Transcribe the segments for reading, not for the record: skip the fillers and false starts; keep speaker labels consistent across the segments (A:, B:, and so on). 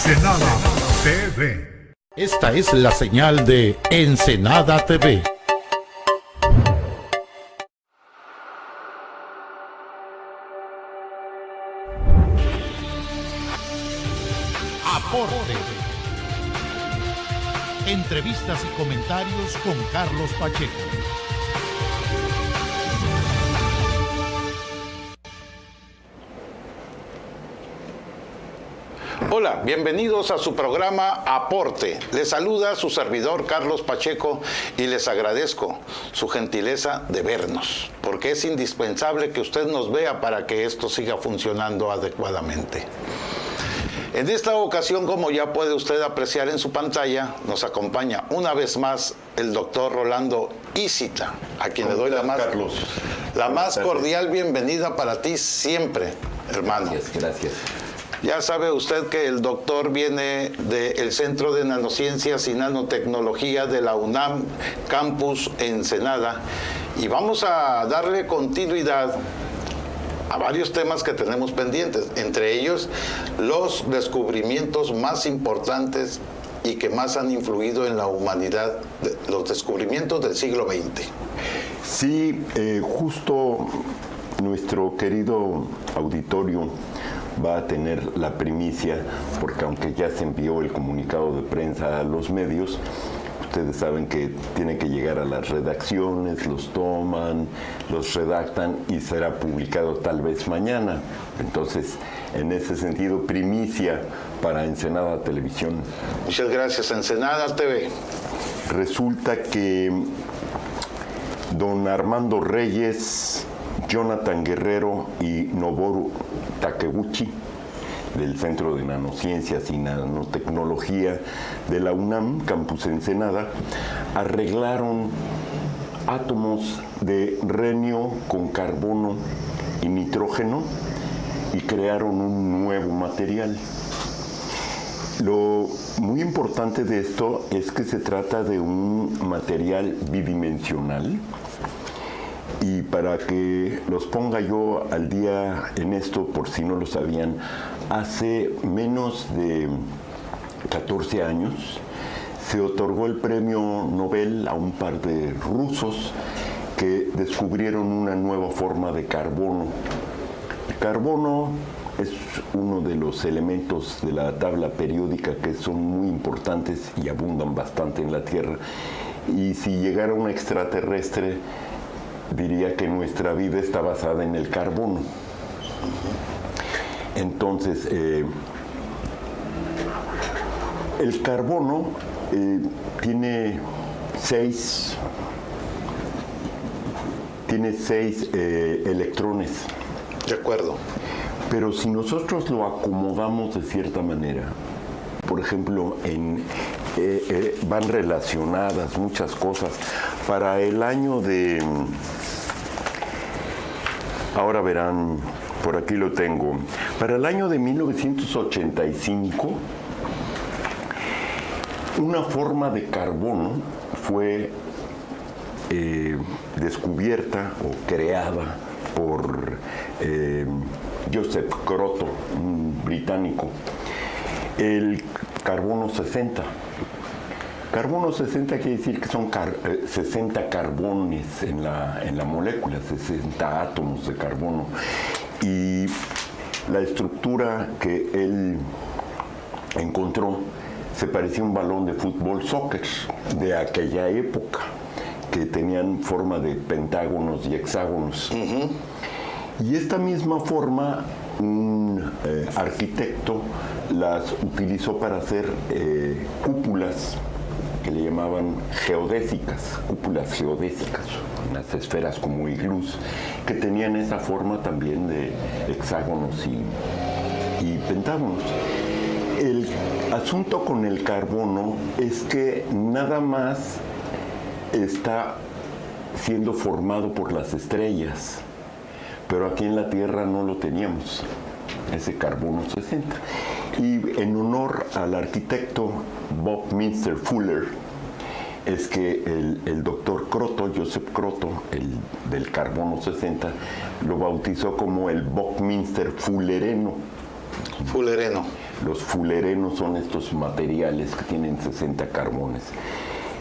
A: Ensenada TV.
B: Esta es la señal de Ensenada TV. Aporte. Entrevistas y comentarios con Carlos Pacheco.
C: Hola, bienvenidos a su programa Aporte. Les saluda su servidor Carlos Pacheco y les agradezco su gentileza de vernos, porque es indispensable que usted nos vea para que esto siga funcionando adecuadamente. En esta ocasión, como ya puede usted apreciar en su pantalla, nos acompaña una vez más el doctor Rolando Isita, a quien le doy la más cordial bienvenida para ti siempre, hermano.
D: Gracias.
C: Ya sabe usted que el doctor viene del Centro de Nanociencias y Nanotecnología de la UNAM, Campus Ensenada, y vamos a darle continuidad a varios temas que tenemos pendientes, entre ellos los descubrimientos más importantes y que más han influido en la humanidad, los descubrimientos del siglo XX.
D: Sí, justo nuestro querido auditorio va a tener la primicia, porque aunque ya se envió el comunicado de prensa a los medios, ustedes saben que tiene que llegar a las redacciones, los toman, los redactan y será publicado tal vez mañana. Entonces, en ese sentido, primicia para Ensenada Televisión.
C: Muchas gracias, Ensenada TV.
D: Resulta que don Armando Reyes, Jonathan Guerrero y Noboru Takeuchi, del Centro de Nanociencias y Nanotecnología de la UNAM, Campus Ensenada, arreglaron átomos de renio con carbono y nitrógeno y crearon un nuevo material. Lo muy importante de esto es que se trata de un material bidimensional. Y para que los ponga yo al día en esto, por si no lo sabían, hace menos de 14 años se otorgó el premio Nobel a un par de rusos que descubrieron una nueva forma de carbono. El carbono es uno de los elementos de la tabla periódica que son muy importantes y abundan bastante en la Tierra. Y si llegara un extraterrestre, diría que nuestra vida está basada en el carbono. Entonces, el carbono tiene seis electrones.
C: De acuerdo.
D: Pero si nosotros lo acomodamos de cierta manera, por ejemplo, van relacionadas muchas cosas. Para el año de... Ahora verán, por aquí lo tengo. Para el año de 1985, una forma de carbono fue descubierta o creada por Joseph Croto, un británico. El carbono 60. Carbono 60 quiere decir que son 60 carbones en la molécula, 60 átomos de carbono. Y la estructura que él encontró se parecía a un balón de fútbol soccer de aquella época, que tenían forma de pentágonos y hexágonos. Y esta misma forma, un arquitecto las utilizó para hacer cúpulas que le llamaban geodésicas, cúpulas geodésicas, unas esferas como iglús, que tenían esa forma también de hexágonos y pentágonos. El asunto con el carbono es que nada más está siendo formado por las estrellas, pero aquí en la Tierra no lo teníamos, ese carbono 60. Y en honor al arquitecto Buckminster Fuller, es que el doctor Croto, Joseph Croto, el del carbono 60, lo bautizó como el Buckminster Fullereno. Los fullerenos son estos materiales que tienen 60 carbones.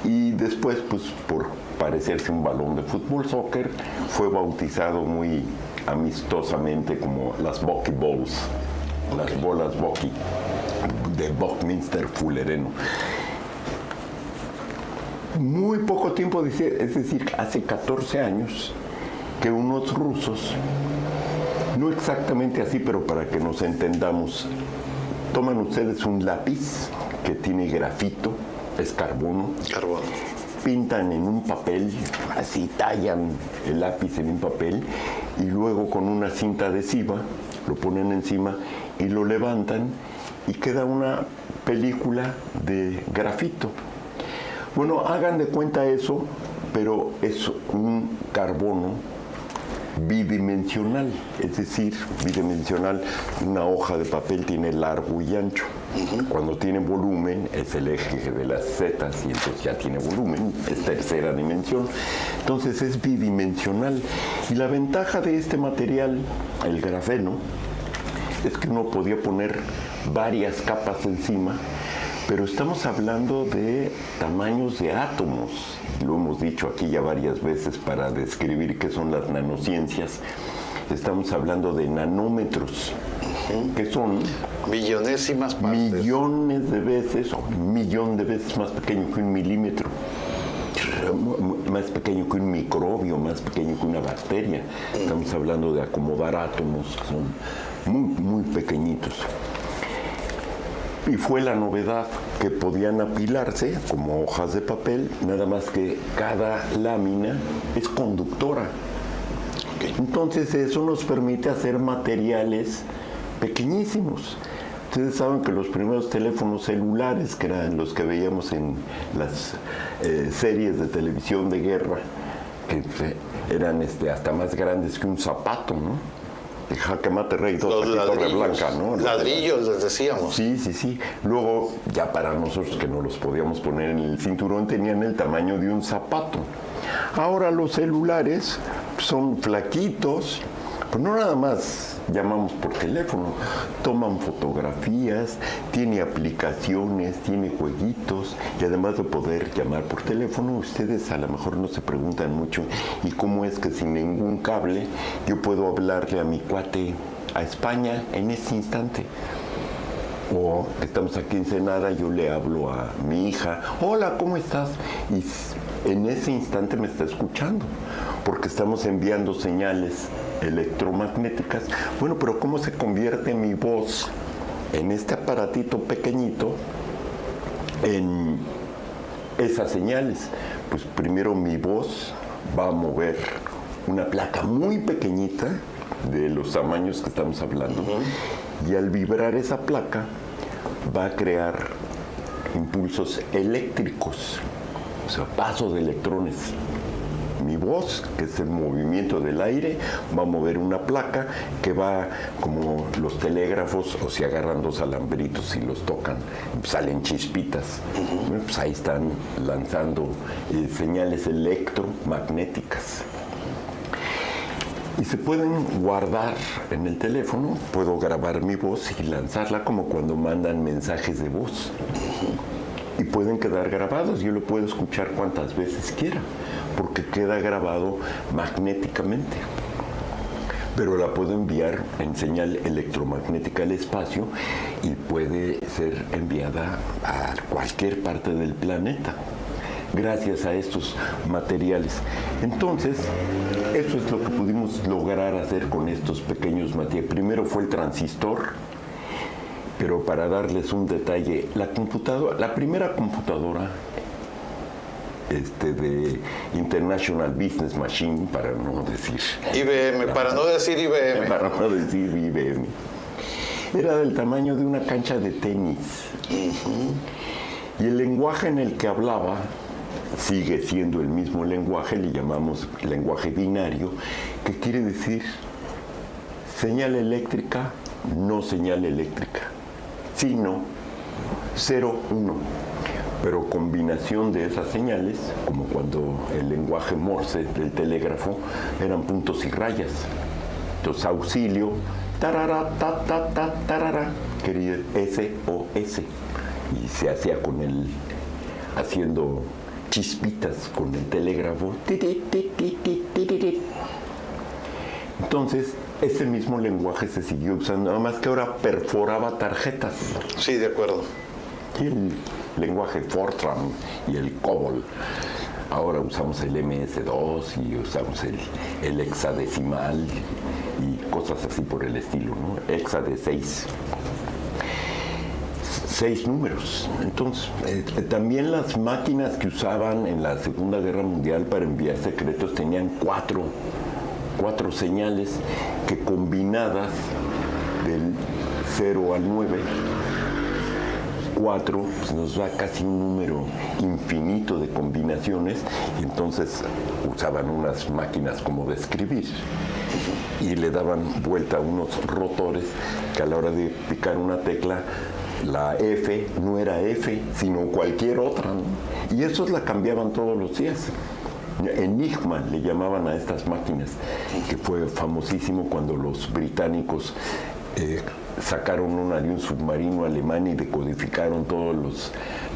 D: Y después, pues por parecerse un balón de fútbol, soccer, fue bautizado muy amistosamente como las Buckyballs, las bolas Bucky, de Buckminster Fullereno. Muy poco tiempo, es decir, hace 14 años, que unos rusos, no exactamente así, pero para que nos entendamos, toman ustedes un lápiz que tiene grafito, es carbono, pintan en un papel, así tallan el lápiz en un papel y luego con una cinta adhesiva lo ponen encima y lo levantan y queda una película de grafito. Bueno, hagan de cuenta eso, pero es un carbono bidimensional, es decir, bidimensional, una hoja de papel tiene largo y ancho. Cuando tiene volumen es el eje de las zetas y entonces ya tiene volumen, es tercera dimensión. Entonces es bidimensional. Y la ventaja de este material, el grafeno, es que uno podía poner varias capas encima, pero estamos hablando de tamaños de átomos. Lo hemos dicho aquí ya varias veces para describir qué son las nanociencias. Estamos hablando de nanómetros, que son
C: millonésimas partes.
D: Millones de veces, o un millón de veces más pequeño que un milímetro, más pequeño que un microbio, más pequeño que una bacteria. Estamos hablando de acomodar átomos que son muy, muy pequeñitos. Y fue la novedad que podían apilarse como hojas de papel, nada más que cada lámina es conductora. Entonces eso nos permite hacer materiales pequeñísimos. Ustedes saben que los primeros teléfonos celulares, que eran los que veíamos en las series de televisión de guerra, que eran hasta más grandes que un zapato, ¿no? De Jaque Mate Rey 2, aquí Torreblanca, ¿no?
C: Ladrillos, les decíamos.
D: Sí. Luego, ya para nosotros que no los podíamos poner en el cinturón, tenían el tamaño de un zapato. Ahora los celulares son flaquitos, pues no nada más llamamos por teléfono, toman fotografías, tiene aplicaciones, tiene jueguitos, y además de poder llamar por teléfono, ustedes a lo mejor no se preguntan mucho, ¿y cómo es que sin ningún cable yo puedo hablarle a mi cuate a España en ese instante? O estamos aquí en Ensenada, yo le hablo a mi hija, hola, ¿cómo estás? Y en ese instante me está escuchando, porque estamos enviando señales electromagnéticas. Bueno, pero ¿cómo se convierte mi voz en este aparatito pequeñito en esas señales? Pues primero mi voz va a mover una placa muy pequeñita de los tamaños que estamos hablando, y al vibrar esa placa va a crear impulsos eléctricos, o sea, pasos de electrones. Mi voz, que es el movimiento del aire, va a mover una placa que va como los telégrafos, o si agarran dos alambritos y los tocan, salen chispitas. Bueno, pues ahí están lanzando señales electromagnéticas. Y se pueden guardar en el teléfono, puedo grabar mi voz y lanzarla como cuando mandan mensajes de voz. Y pueden quedar grabados, yo lo puedo escuchar cuantas veces quiera, porque queda grabado magnéticamente. Pero la puedo enviar en señal electromagnética al espacio y puede ser enviada a cualquier parte del planeta, gracias a estos materiales. Entonces, eso es lo que pudimos lograr hacer con estos pequeños materiales. Primero fue el transistor, pero para darles un detalle, la primera computadora de International Business Machine, para no decir
C: IBM, para no decir IBM.
D: Para no decir IBM. Era del tamaño de una cancha de tenis. Y el lenguaje en el que hablaba sigue siendo el mismo lenguaje, le llamamos lenguaje binario, que quiere decir señal eléctrica, no señal eléctrica, sino 0, 1. Pero combinación de esas señales, como cuando el lenguaje Morse del telégrafo eran puntos y rayas. Entonces auxilio, tarara, ta, ta, ta, tarara, quería SOS. Y se hacía con el, haciendo chispitas con el telégrafo. Entonces, ese mismo lenguaje se siguió usando, nada más que ahora perforaba tarjetas.
C: Sí, de acuerdo.
D: Y el lenguaje Fortran y el COBOL. Ahora usamos el MS2 y usamos el hexadecimal y cosas así por el estilo, ¿no? Hexa de 6 números. Entonces, también las máquinas que usaban en la Segunda Guerra Mundial para enviar secretos tenían cuatro señales que combinadas del 0 al 9, 4, pues nos da casi un número infinito de combinaciones, y entonces usaban unas máquinas como de escribir y le daban vuelta a unos rotores que a la hora de picar una tecla, la F no era F, sino cualquier otra, ¿no? Y esos la cambiaban todos los días. Enigma le llamaban a estas máquinas, que fue famosísimo cuando los británicos sacaron una de un submarino alemán y decodificaron todos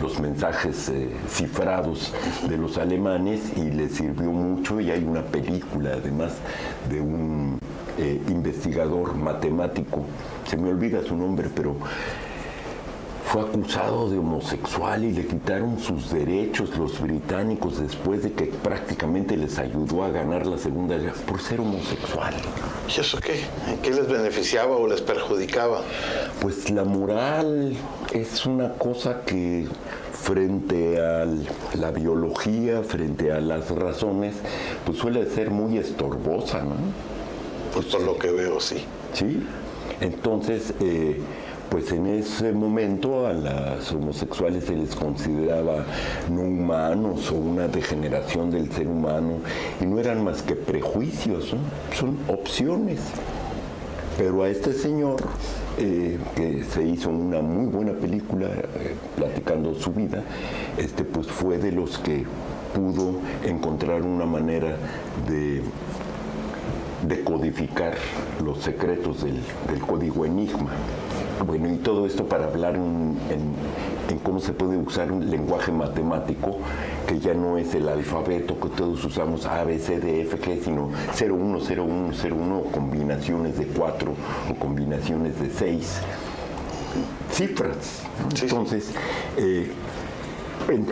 D: los mensajes cifrados de los alemanes, y les sirvió mucho. Y hay una película además de un investigador matemático, se me olvida su nombre, pero fue acusado de homosexual y le quitaron sus derechos los británicos después de que prácticamente les ayudó a ganar la Segunda Guerra por ser homosexual.
C: ¿Y eso qué? ¿En qué les beneficiaba o les perjudicaba?
D: Pues la moral es una cosa que frente a la biología, frente a las razones, pues suele ser muy estorbosa, ¿no?
C: Pues por lo que veo, sí.
D: Sí, entonces pues en ese momento a los homosexuales se les consideraba no humanos o una degeneración del ser humano, y no eran más que prejuicios, ¿no? Son opciones. Pero a este señor, que se hizo una muy buena película platicando su vida, pues fue de los que pudo encontrar una manera de decodificar los secretos del código Enigma. Bueno, y todo esto para hablar en cómo se puede usar un lenguaje matemático que ya no es el alfabeto que todos usamos, A, B, C, D, F, G, sino 0, 1, 0, 1, 0, 1, o combinaciones de 4 o combinaciones de 6 cifras.
C: Sí.
D: Entonces,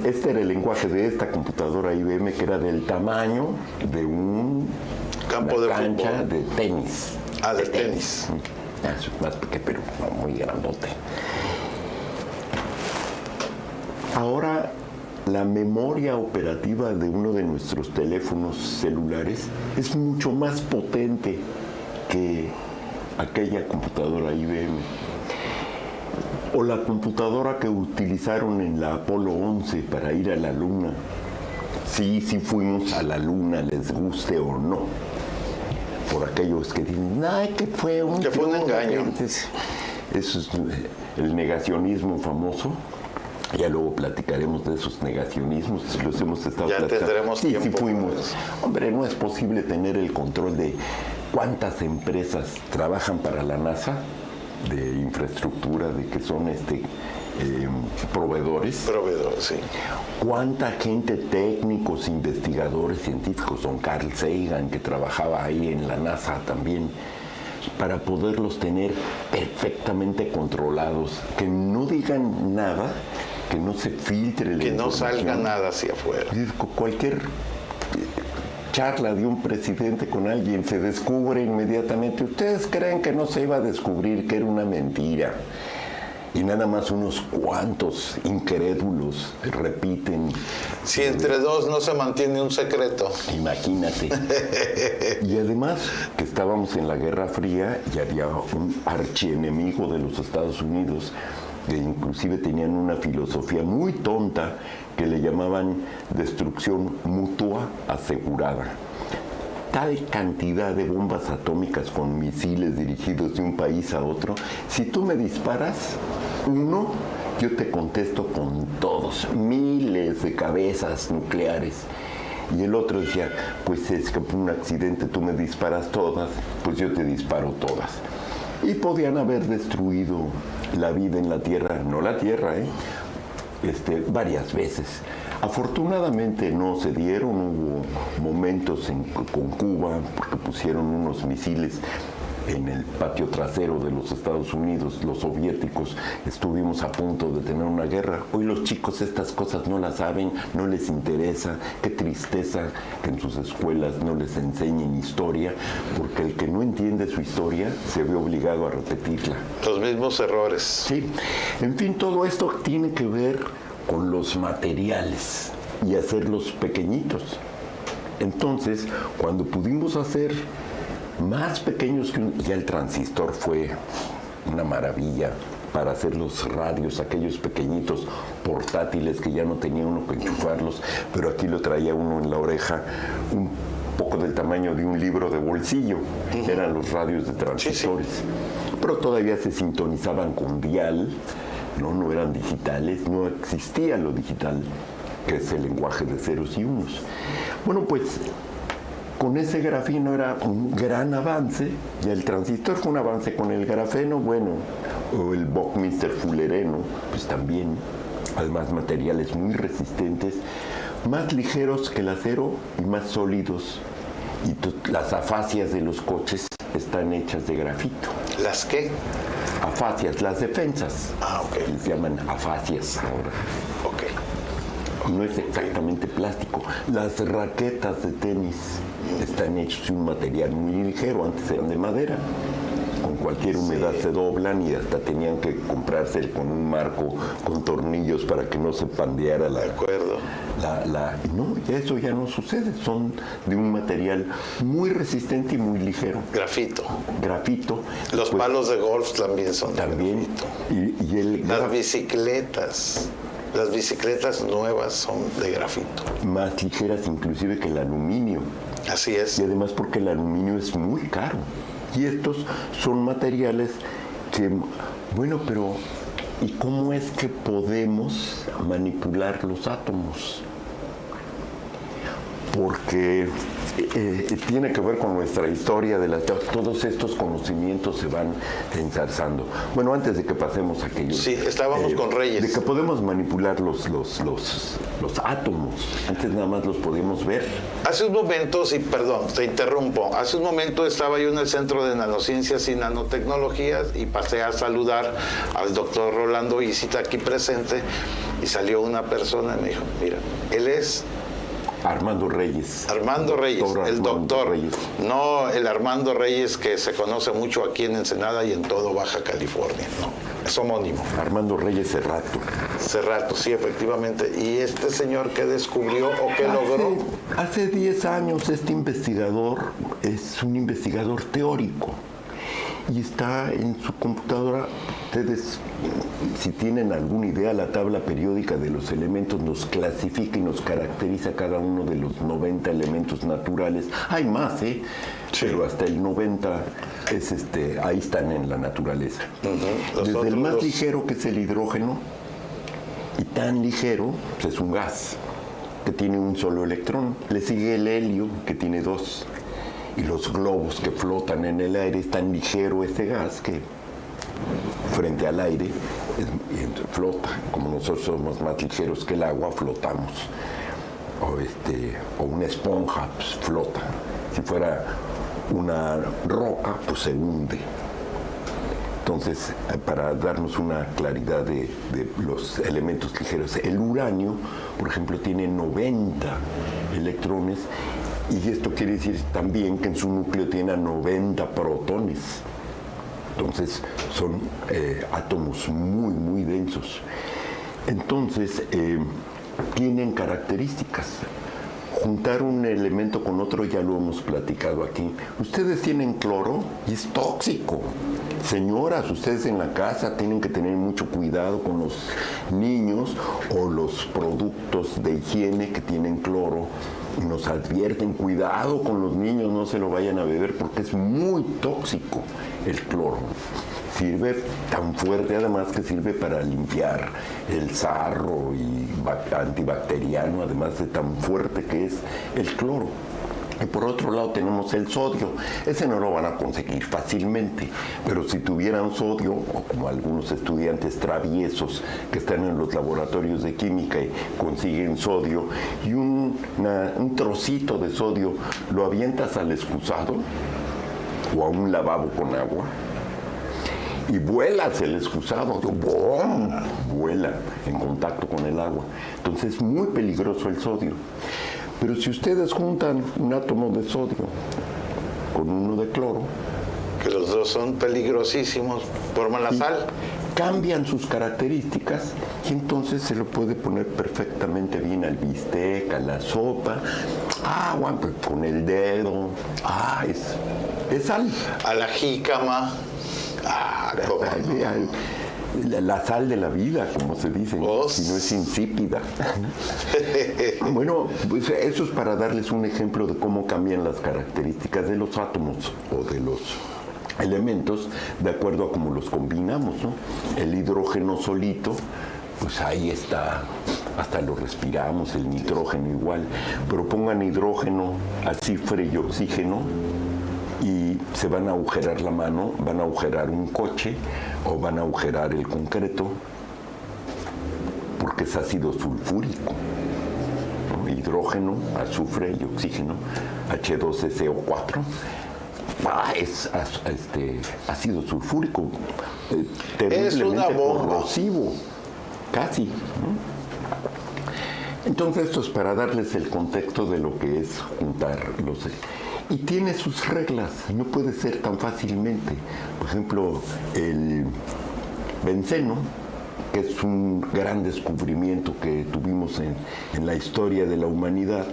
D: este era el lenguaje de esta computadora IBM, que era del tamaño de un
C: campo de
D: cancha
C: fútbol.
D: de tenis.
C: Ah, de tenis.
D: Es más pequeño, pero muy grandote. Ahora, la memoria operativa de uno de nuestros teléfonos celulares es mucho más potente que aquella computadora IBM. O la computadora que utilizaron en la Apolo 11 para ir a la Luna. Sí fuimos a la Luna, les guste o no. Por aquellos que dicen, ay, que fue un
C: engaño.
D: Eso es el negacionismo famoso. Ya luego platicaremos de esos negacionismos, los hemos estado
C: ya
D: platicando.
C: Tendremos
D: sí,
C: tiempo.
D: Sí fuimos. Hombre, no es posible tener el control de cuántas empresas trabajan para la NASA, de infraestructura, de que son proveedores.
C: Proveedores, sí.
D: ¿Cuánta gente, técnicos, investigadores, científicos, don Carl Sagan, que trabajaba ahí en la NASA también, para poderlos tener perfectamente controlados, que no digan nada, que no se filtre la
C: que no
D: información,
C: salga nada hacia afuera?
D: Cualquier charla de un presidente con alguien se descubre inmediatamente. ¿Ustedes creen que no se iba a descubrir, que era una mentira? Y nada más unos cuantos incrédulos repiten.
C: Si entre dos no se mantiene un secreto.
D: Imagínate. Y además que estábamos en la Guerra Fría y había un archienemigo de los Estados Unidos, que inclusive tenían una filosofía muy tonta que le llamaban destrucción mutua asegurada. Tal cantidad de bombas atómicas con misiles dirigidos de un país a otro, si tú me disparas uno, yo te contesto con todos, miles de cabezas nucleares. Y el otro decía, pues es que por un accidente tú me disparas todas, pues yo te disparo todas. Y podían haber destruido la vida en la Tierra, no la Tierra, varias veces. Afortunadamente no se dieron, hubo momentos con Cuba, porque pusieron unos misiles en el patio trasero de los Estados Unidos, los soviéticos, estuvimos a punto de tener una guerra. Hoy los chicos estas cosas no las saben, no les interesa. Qué tristeza que en sus escuelas no les enseñen historia, porque el que no entiende su historia se ve obligado a repetirla.
C: Los mismos errores.
D: Sí, en fin, todo esto tiene que ver con los materiales y hacerlos pequeñitos. Entonces, cuando pudimos hacer más pequeños que ya el transistor fue una maravilla para hacer los radios, aquellos pequeñitos portátiles que ya no tenía uno que enchufarlos, pero aquí lo traía uno en la oreja, un poco del tamaño de un libro de bolsillo. Eran los radios de transistores. Sí, sí. Pero todavía se sintonizaban con dial, no eran digitales, no existía lo digital, que es el lenguaje de ceros y unos. Bueno, pues con ese grafeno era un gran avance, y el transistor fue un avance con el grafeno, bueno, o el Buckminster fullereno, pues también, además materiales muy resistentes, más ligeros que el acero y más sólidos. Y las afasias de los coches están hechas de grafito.
C: ¿Las qué?
D: Afasias, las defensas.
C: Ah, ok.
D: Les llaman afasias ahora.
C: Ok.
D: No es exactamente plástico. Las raquetas de tenis están hechas de un material muy ligero, antes eran de madera. Con cualquier humedad se doblan y hasta tenían que comprarse con un marco con tornillos para que no se pandeara la...
C: De acuerdo.
D: No, eso ya no sucede. Son de un material muy resistente y muy ligero.
C: Grafito.
D: Grafito.
C: Los palos de golf también son
D: también,
C: de grafito. Las bicicletas. Las bicicletas nuevas son de grafito.
D: Más ligeras inclusive que el aluminio.
C: Así es.
D: Y además porque el aluminio es muy caro. Y estos son materiales que, bueno, pero ¿y cómo es que podemos manipular los átomos? Porque tiene que ver con nuestra historia, todos estos conocimientos se van ensalzando. Bueno, antes de que pasemos a aquello.
C: Sí, estábamos con Reyes.
D: De que podemos manipular los átomos. Antes nada más los podíamos ver.
C: Hace un momento, sí, perdón, te interrumpo. Hace un momento estaba yo en el Centro de Nanociencias y Nanotecnologías y pasé a saludar al doctor Rolando Isita aquí presente y salió una persona y me dijo, mira, él es...
D: Armando Reyes.
C: Armando Reyes, el doctor. Reyes. No el Armando Reyes que se conoce mucho aquí en Ensenada y en todo Baja California. No, es homónimo.
D: Armando Reyes Cerrato.
C: Cerrato, sí, efectivamente. ¿Y este señor qué descubrió o qué logró?
D: Hace 10 años este investigador es un investigador teórico. Y está en su computadora, ustedes, si tienen alguna idea, la tabla periódica de los elementos nos clasifica y nos caracteriza cada uno de los 90 elementos naturales. Hay más, Sí. Pero hasta el 90 es ahí están en la naturaleza. Desde el más ligero, que es el hidrógeno, y tan ligero, pues es un gas, que tiene un solo electrón. Le sigue el helio, que tiene 2. Y los globos que flotan en el aire, es tan ligero ese gas que frente al aire flota. Como nosotros somos más ligeros que el agua, flotamos. O una esponja, pues flota. Si fuera una roca, pues se hunde. Entonces, para darnos una claridad de los elementos ligeros, el uranio, por ejemplo, tiene 90 electrones. Y esto quiere decir también que en su núcleo tiene 90 protones. Entonces son átomos muy, muy densos. Entonces tienen características. Juntar un elemento con otro ya lo hemos platicado aquí. Ustedes tienen cloro y es tóxico. Señoras, ustedes en la casa tienen que tener mucho cuidado con los niños o los productos de higiene que tienen cloro. Y nos advierten, cuidado con los niños, no se lo vayan a beber porque es muy tóxico el cloro. Sirve tan fuerte además que sirve para limpiar el sarro y antibacteriano, además de tan fuerte que es el cloro. Y por otro lado tenemos el sodio. Ese no lo van a conseguir fácilmente, pero si tuvieran sodio, o como algunos estudiantes traviesos que están en los laboratorios de química y consiguen sodio, y un trocito de sodio lo avientas al excusado o a un lavabo con agua, y vuelas el excusado, ¡bum!, vuela en contacto con el agua. Entonces es muy peligroso el sodio. Pero si ustedes juntan un átomo de sodio con uno de cloro,
C: Que los dos son peligrosísimos, forman la sal.
D: cambian sus características y entonces se lo puede poner perfectamente bien al bistec, a la sopa, agua, pues, con el dedo. Es sal.
C: A la jícama.
D: La sal de la vida, como se dice,
C: Oh.
D: si no es insípida. Bueno, pues eso es para darles un ejemplo de cómo cambian las características de los átomos o de los elementos de acuerdo a cómo los combinamos, ¿no? El hidrógeno solito, pues ahí está, hasta lo respiramos, el nitrógeno igual, pero pongan hidrógeno, azufre y oxígeno y se van a agujerar la mano, van a agujerar un coche o van a agujerar el concreto porque es ácido sulfúrico, ¿no? Hidrógeno, azufre y oxígeno, H2SO4. Es ácido sulfúrico, terriblemente
C: Es una bomba.
D: corrosivo, casi, ¿no? Entonces esto es para darles el contexto de lo que es juntar los... Y tiene sus reglas, no puede ser tan fácilmente. Por ejemplo, el benceno, que es un gran descubrimiento que tuvimos en la historia de la humanidad,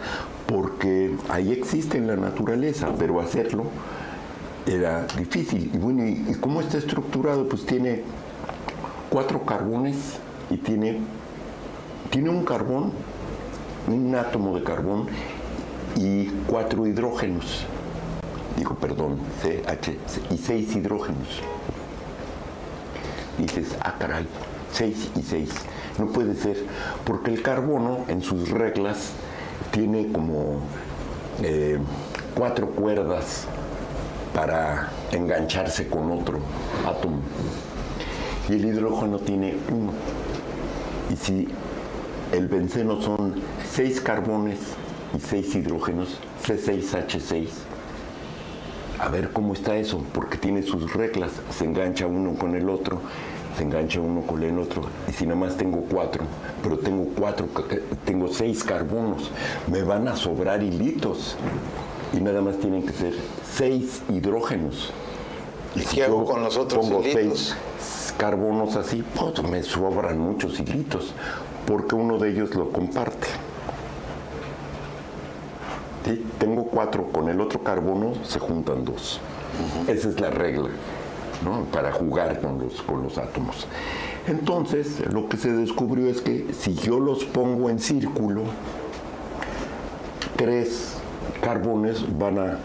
D: porque ahí existe en la naturaleza, pero hacerlo era difícil. Y bueno, ¿y cómo está estructurado? Pues tiene 4 carbones y tiene un carbón, un átomo de carbón y 4 hidrógenos. Digo, perdón, CH, y 6 hidrógenos. Y dices, caray, 6 y 6. No puede ser, porque el carbono en sus reglas tiene como 4 cuerdas para engancharse con otro átomo. Y el hidrógeno tiene 1. Y si el benceno son 6 carbones y 6 hidrógenos, C6H6. A ver cómo está eso, porque tiene sus reglas. Se engancha uno con el otro, se engancha uno con el otro. Y si nada más tengo 4, pero tengo 6 carbonos, me van a sobrar hilitos. Y nada más tienen que ser 6 hidrógenos.
C: ¿Y qué hago con los otros
D: pongo
C: hilitos?
D: 6 carbonos así, pues me sobran muchos hilitos, porque uno de ellos lo comparte. ¿Sí? Tengo 4, con el otro carbono se juntan 2. Esa es la regla, ¿no? Para jugar con los átomos. Entonces, lo que se descubrió es que si yo los pongo en círculo, 3 carbones van a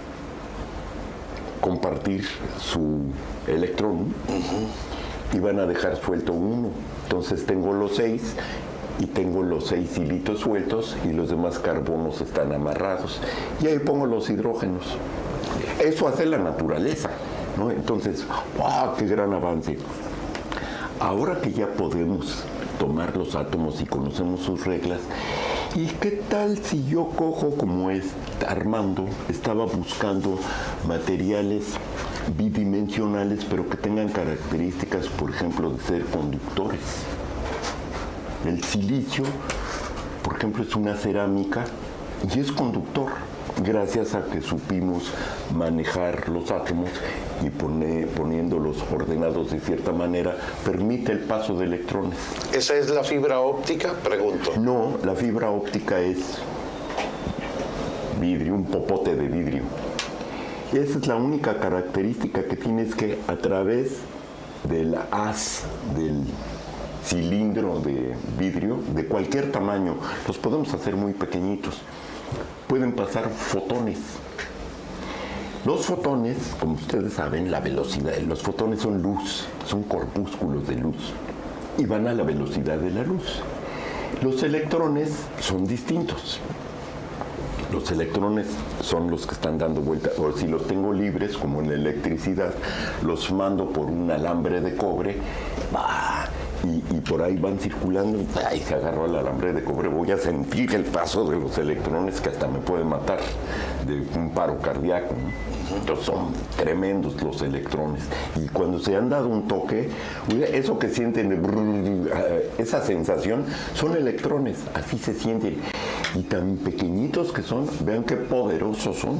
D: compartir su electrón y van a dejar suelto 1. Entonces tengo los 6 y tengo los 6 hilitos sueltos y los demás carbonos están amarrados. Y ahí pongo los hidrógenos. Eso hace la naturaleza, ¿no? Entonces, ¡wow!, qué gran avance. Ahora que ya podemos tomar los átomos y conocemos sus reglas, ¿y qué tal si yo cojo, como Armando estaba buscando materiales bidimensionales, pero que tengan características, por ejemplo, de ser conductores? El silicio, por ejemplo, es una cerámica y es conductor, gracias a que supimos manejar los átomos y poniéndolos ordenados de cierta manera, permite el paso de electrones.
C: ¿Esa es la fibra óptica? Pregunto.
D: No, la fibra óptica es vidrio, un popote de vidrio. Y esa es la única característica que tienes, que a través del haz del cilindro de vidrio, de cualquier tamaño, los podemos hacer muy pequeñitos, pueden pasar fotones. Los fotones, como ustedes saben, la velocidad, los fotones son luz, son corpúsculos de luz y van a la velocidad de la luz. Los electrones son distintos. Los electrones son los que están dando vuelta, o si los tengo libres, como en la electricidad, los mando por un alambre de cobre, y por ahí van circulando, y se agarró al alambre de cobre, voy a sentir el paso de los electrones que hasta me puede matar de un paro cardíaco, ¿no? Entonces son tremendos los electrones. Y cuando se han dado un toque, eso que sienten, esa sensación, son electrones, así se sienten. Y tan pequeñitos que son, vean qué poderosos son.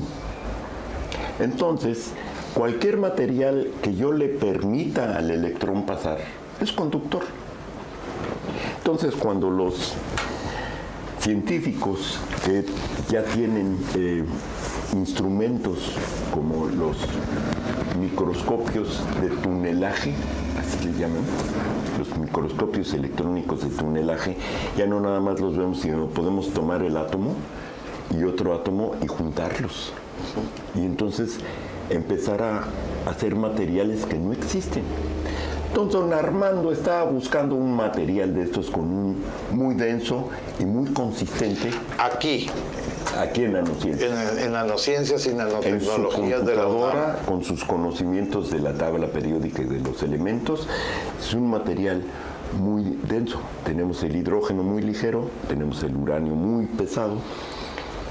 D: Entonces, cualquier material que yo le permita al electrón pasar, es conductor. Entonces, cuando los científicos que ya tienen instrumentos como los microscopios de tunelaje, así le llaman, los microscopios electrónicos de tunelaje, ya no nada más los vemos, sino podemos tomar el átomo y otro átomo y juntarlos. Y entonces empezar a hacer materiales que no existen. Entonces don Armando estaba buscando un material de estos con un muy denso y muy consistente. Aquí en Nanociencias.
C: En Nanociencias y Nanotecnologías
D: de la UNAM. Con sus conocimientos de la tabla periódica y de los elementos, es un material muy denso. Tenemos el hidrógeno muy ligero, tenemos el uranio muy pesado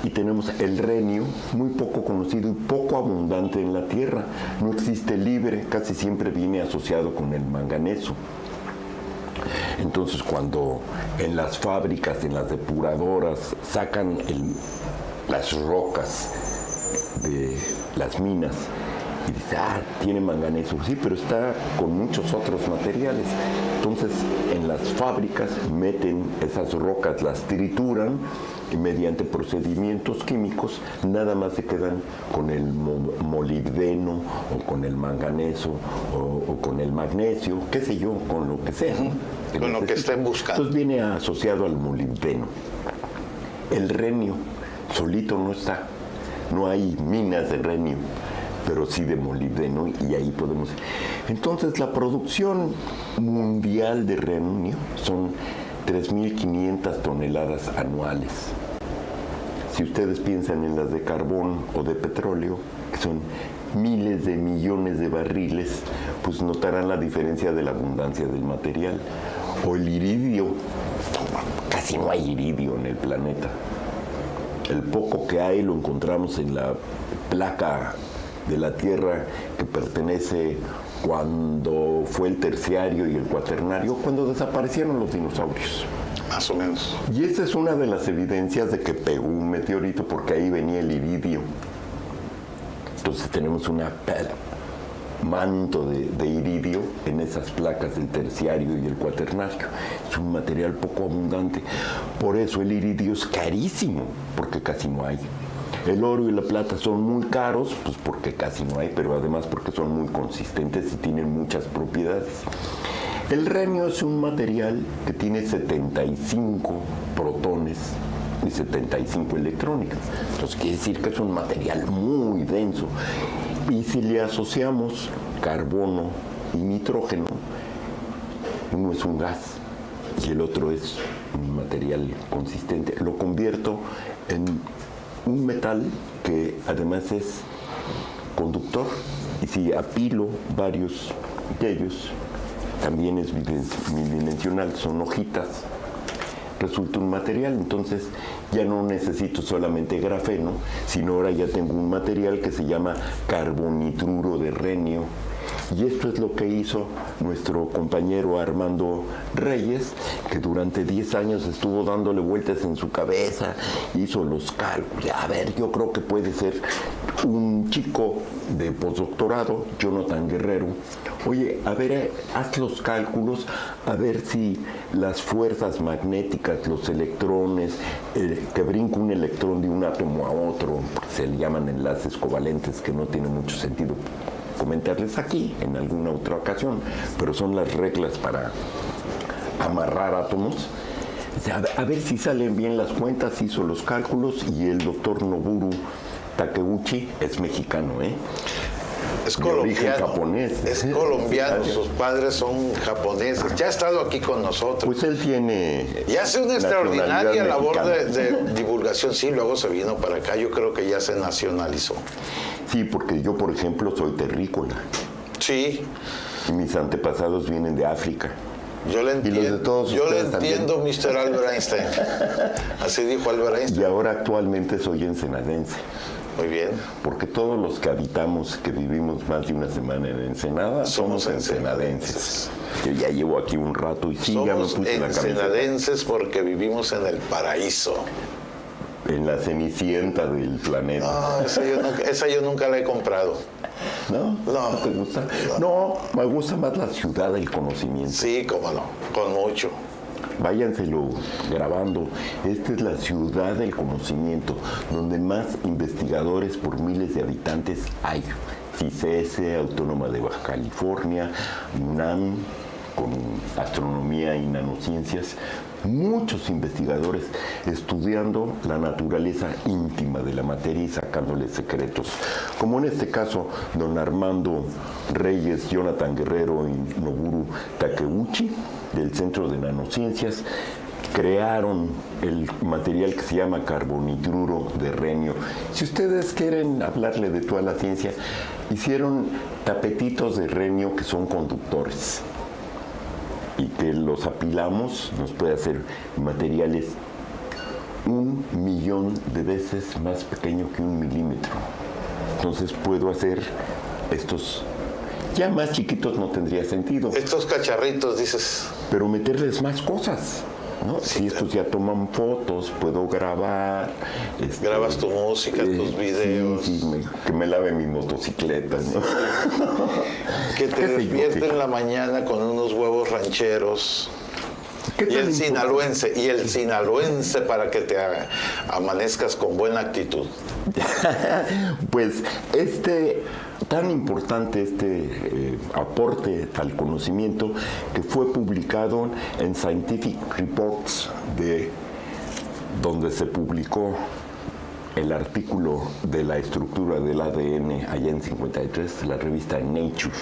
D: y tenemos el renio muy poco conocido y poco abundante en la Tierra. No existe libre, casi siempre viene asociado con el manganeso. Entonces cuando en las fábricas, en las depuradoras, sacan las rocas de las minas y dicen, tiene manganeso, sí, pero está con muchos otros materiales. Entonces en las fábricas meten esas rocas, las trituran y mediante procedimientos químicos nada más se quedan con el molibdeno o con el manganeso o con el magnesio, qué sé yo, con lo que sea.
C: Con lo que estén buscando.
D: Entonces viene asociado al molibdeno. El renio solito no está, no hay minas de renio, pero sí de molibdeno, y ahí podemos. Entonces la producción mundial de renio son 3.500 toneladas anuales. Si ustedes piensan en las de carbón o de petróleo, que son miles de millones de barriles, pues notarán la diferencia de la abundancia del material. O el iridio, casi no hay iridio en el planeta. El poco que hay lo encontramos en la placa de la Tierra que pertenece cuando fue el terciario y el cuaternario, cuando desaparecieron los dinosaurios.
C: Más o menos.
D: Y esta es una de las evidencias de que pegó un meteorito, porque ahí venía el iridio. Entonces tenemos un manto de iridio en esas placas del terciario y el cuaternario. Es un material poco abundante. Por eso el iridio es carísimo, porque casi no hay. El oro y la plata son muy caros, pues porque casi no hay, pero además porque son muy consistentes y tienen muchas propiedades. El renio es un material que tiene 75 protones y 75 electrones. Entonces quiere decir que es un material muy denso. Y si le asociamos carbono y nitrógeno, uno es un gas y el otro es un material consistente. Lo convierto en un metal que además es conductor, y si apilo varios de ellos, también es bidimensional, son hojitas, resulta un material. Entonces ya no necesito solamente grafeno, sino ahora ya tengo un material que se llama carbonitruro de renio. Y esto es lo que hizo nuestro compañero Armando Reyes, que durante 10 años estuvo dándole vueltas en su cabeza, hizo los cálculos. A ver, yo creo que puede ser un chico de postdoctorado, Jonathan Guerrero. Oye, a ver, haz los cálculos, a ver si las fuerzas magnéticas, los electrones, que brinca un electrón de un átomo a otro, se le llaman enlaces covalentes, que no tiene mucho sentido comentarles aquí en alguna otra ocasión, pero son las reglas para amarrar átomos. A ver si salen bien las cuentas, hizo los cálculos, y el doctor Noburu Takeuchi es mexicano,
C: Es
D: de origen
C: colombiano.
D: japonés.
C: Es colombiano, sus padres son japoneses. Ya ha estado aquí con nosotros.
D: Pues él tiene...
C: Y hace una extraordinaria
D: nacionalidad
C: labor
D: mexicana.
C: de divulgación. Sí, luego se vino para acá. Yo creo que ya se nacionalizó.
D: Sí, porque yo, por ejemplo, soy terrícola.
C: Sí,
D: Y mis antepasados vienen de África.
C: yo le
D: los de
C: entiendo.
D: todos
C: Yo le
D: ustedes también.
C: entiendo, Mr. Albert Einstein. Así dijo Albert
D: Y
C: Einstein.
D: ahora actualmente soy ensenadense.
C: Muy bien.
D: Porque todos los que habitamos, que vivimos más de una semana en Ensenada, somos ensenadenses. Yo ya llevo aquí un rato y sí, ya me
C: Somos
D: puse la camisa.
C: ensenadenses porque vivimos en el paraíso.
D: En la cenicienta del planeta.
C: No, esa yo nunca la he comprado.
D: ¿No?
C: No.
D: ¿No te gusta? No, me gusta más la ciudad del conocimiento.
C: Sí, cómo no, con mucho.
D: Váyanselo grabando. Esta es la ciudad del conocimiento, donde más investigadores por miles de habitantes hay. CICES, Autónoma de Baja California, UNAM, con astronomía y nanociencias. Muchos investigadores estudiando la naturaleza íntima de la materia y sacándole secretos. Como en este caso, don Armando Reyes, Jonathan Guerrero y Noburu Takeuchi, del Centro de Nanociencias, crearon el material que se llama carbonitruro de renio. Si ustedes quieren hablarle de toda la ciencia, hicieron tapetitos de renio que son conductores y que los apilamos, nos puede hacer materiales 1.000.000 de veces más pequeño que 1 milímetro. Entonces puedo hacer estos, ya más chiquitos no tendría sentido,
C: Estos cacharritos, dices.
D: pero meterles más cosas, ¿no?
C: Sí,
D: Si estos ya toman fotos, puedo grabar.
C: Grabas tu música, tus videos.
D: Sí, que me lave mi motocicleta, ¿no?
C: Que te
D: ¿Qué sé yo?
C: despierte en la mañana con unos huevos rancheros.
D: ¿Qué
C: Y
D: tal
C: el
D: importa?
C: sinaloense para que te amanezcas con buena actitud.
D: Pues tan importante aporte al conocimiento que fue publicado en Scientific Reports, donde se publicó el artículo de la estructura del ADN allá en 53, la revista Nature.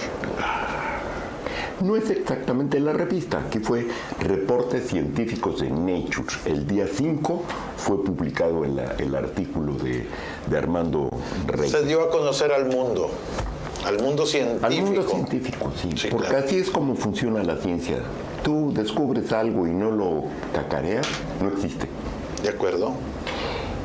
D: No es exactamente la revista, aquí fue Reportes Científicos de Nature. El día 5 fue publicado el artículo de Armando Reyes.
C: Se dio a conocer al mundo científico.
D: Al mundo científico, sí,
C: Sí,
D: porque
C: claro.
D: así es como funciona la ciencia. Tú descubres algo y no lo cacareas, no existe.
C: ¿De acuerdo?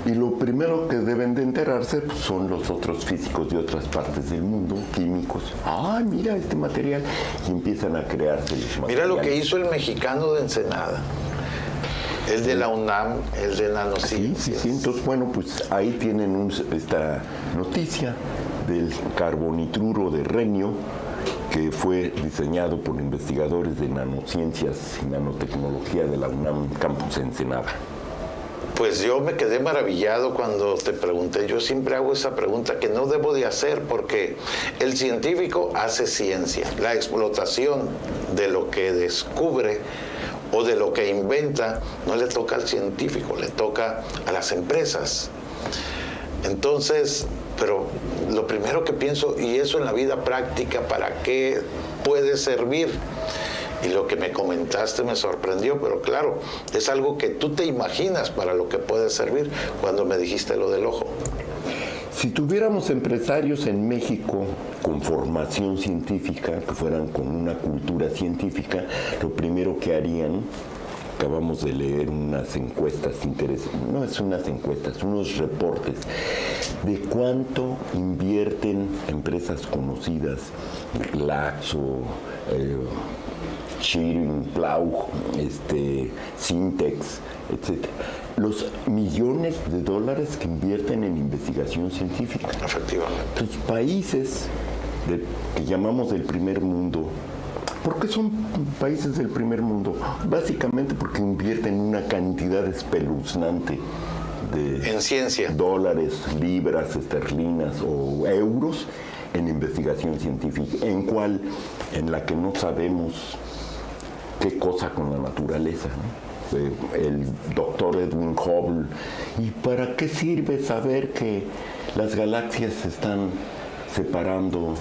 D: Y lo primero que deben de enterarse pues, son los otros físicos de otras partes del mundo, químicos. ¡Ah, mira este material! Y empiezan a crearse los materiales.
C: Mira lo que hizo el mexicano de Ensenada. El de la UNAM, el de
D: Sí,
C: nanociencias.
D: sí, sí. Entonces, bueno, pues ahí tienen esta noticia del carbonitruro de renio, que fue diseñado por investigadores de nanociencias y nanotecnología de la UNAM Campus Ensenada.
C: Pues yo me quedé maravillado cuando te pregunté. Yo siempre hago esa pregunta que no debo de hacer porque el científico hace ciencia. La explotación de lo que descubre o de lo que inventa no le toca al científico, le toca a las empresas. Entonces, pero lo primero que pienso, y eso en la vida práctica, ¿para qué puede servir? Y lo que me comentaste me sorprendió, pero claro, es algo que tú te imaginas para lo que puede servir cuando me dijiste lo del ojo.
D: Si tuviéramos empresarios en México con formación científica, que fueran con una cultura científica, lo primero que harían, acabamos de leer unas encuestas interesantes, no es unas encuestas, unos reportes de cuánto invierten empresas conocidas, Glaxo, Schering, Plough, Syntex, etc. Los millones de dólares que invierten en investigación científica.
C: Efectivamente.
D: Los países que llamamos del primer mundo, ¿por qué son países del primer mundo? Básicamente porque invierten una cantidad espeluznante de
C: En ciencia.
D: dólares, libras esterlinas o euros en investigación científica, en la que no sabemos qué cosa con la naturaleza, ¿no? El doctor Edwin Hubble. ¿Y para qué sirve saber que las galaxias se están separando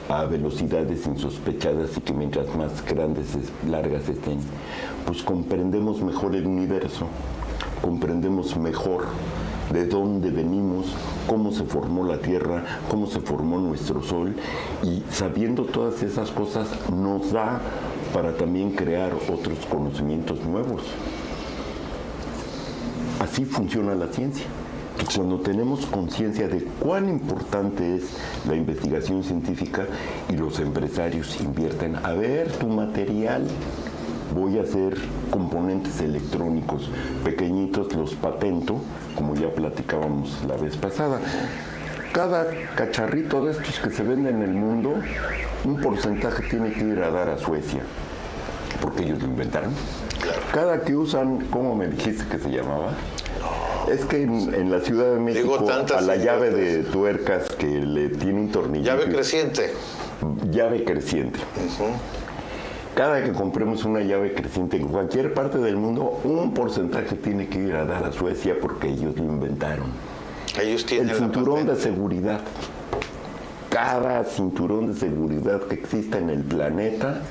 D: a velocidades insospechadas y que mientras más grandes, largas estén, pues comprendemos mejor el universo, comprendemos mejor de dónde venimos, cómo se formó la Tierra, cómo se formó nuestro Sol, y sabiendo todas esas cosas nos da para también crear otros conocimientos nuevos. Así funciona la ciencia. Cuando tenemos conciencia de cuán importante es la investigación científica y los empresarios invierten, a ver tu material, voy a hacer componentes electrónicos pequeñitos, los patento, como ya platicábamos la vez pasada. Cada cacharrito de estos que se vende en el mundo, un porcentaje tiene que ir a dar a Suecia, porque ellos lo inventaron. Cada que usan, ¿cómo me dijiste que se llamaba? Es que en la Ciudad de México, a la llave de tuercas que le tiene un tornillo.
C: Llave creciente.
D: Llave creciente. Cada que compremos una llave creciente en cualquier parte del mundo, un porcentaje tiene que ir a dar a Suecia porque ellos lo inventaron.
C: Ellos tienen
D: el cinturón de seguridad. Cada cinturón de seguridad que exista en el planeta,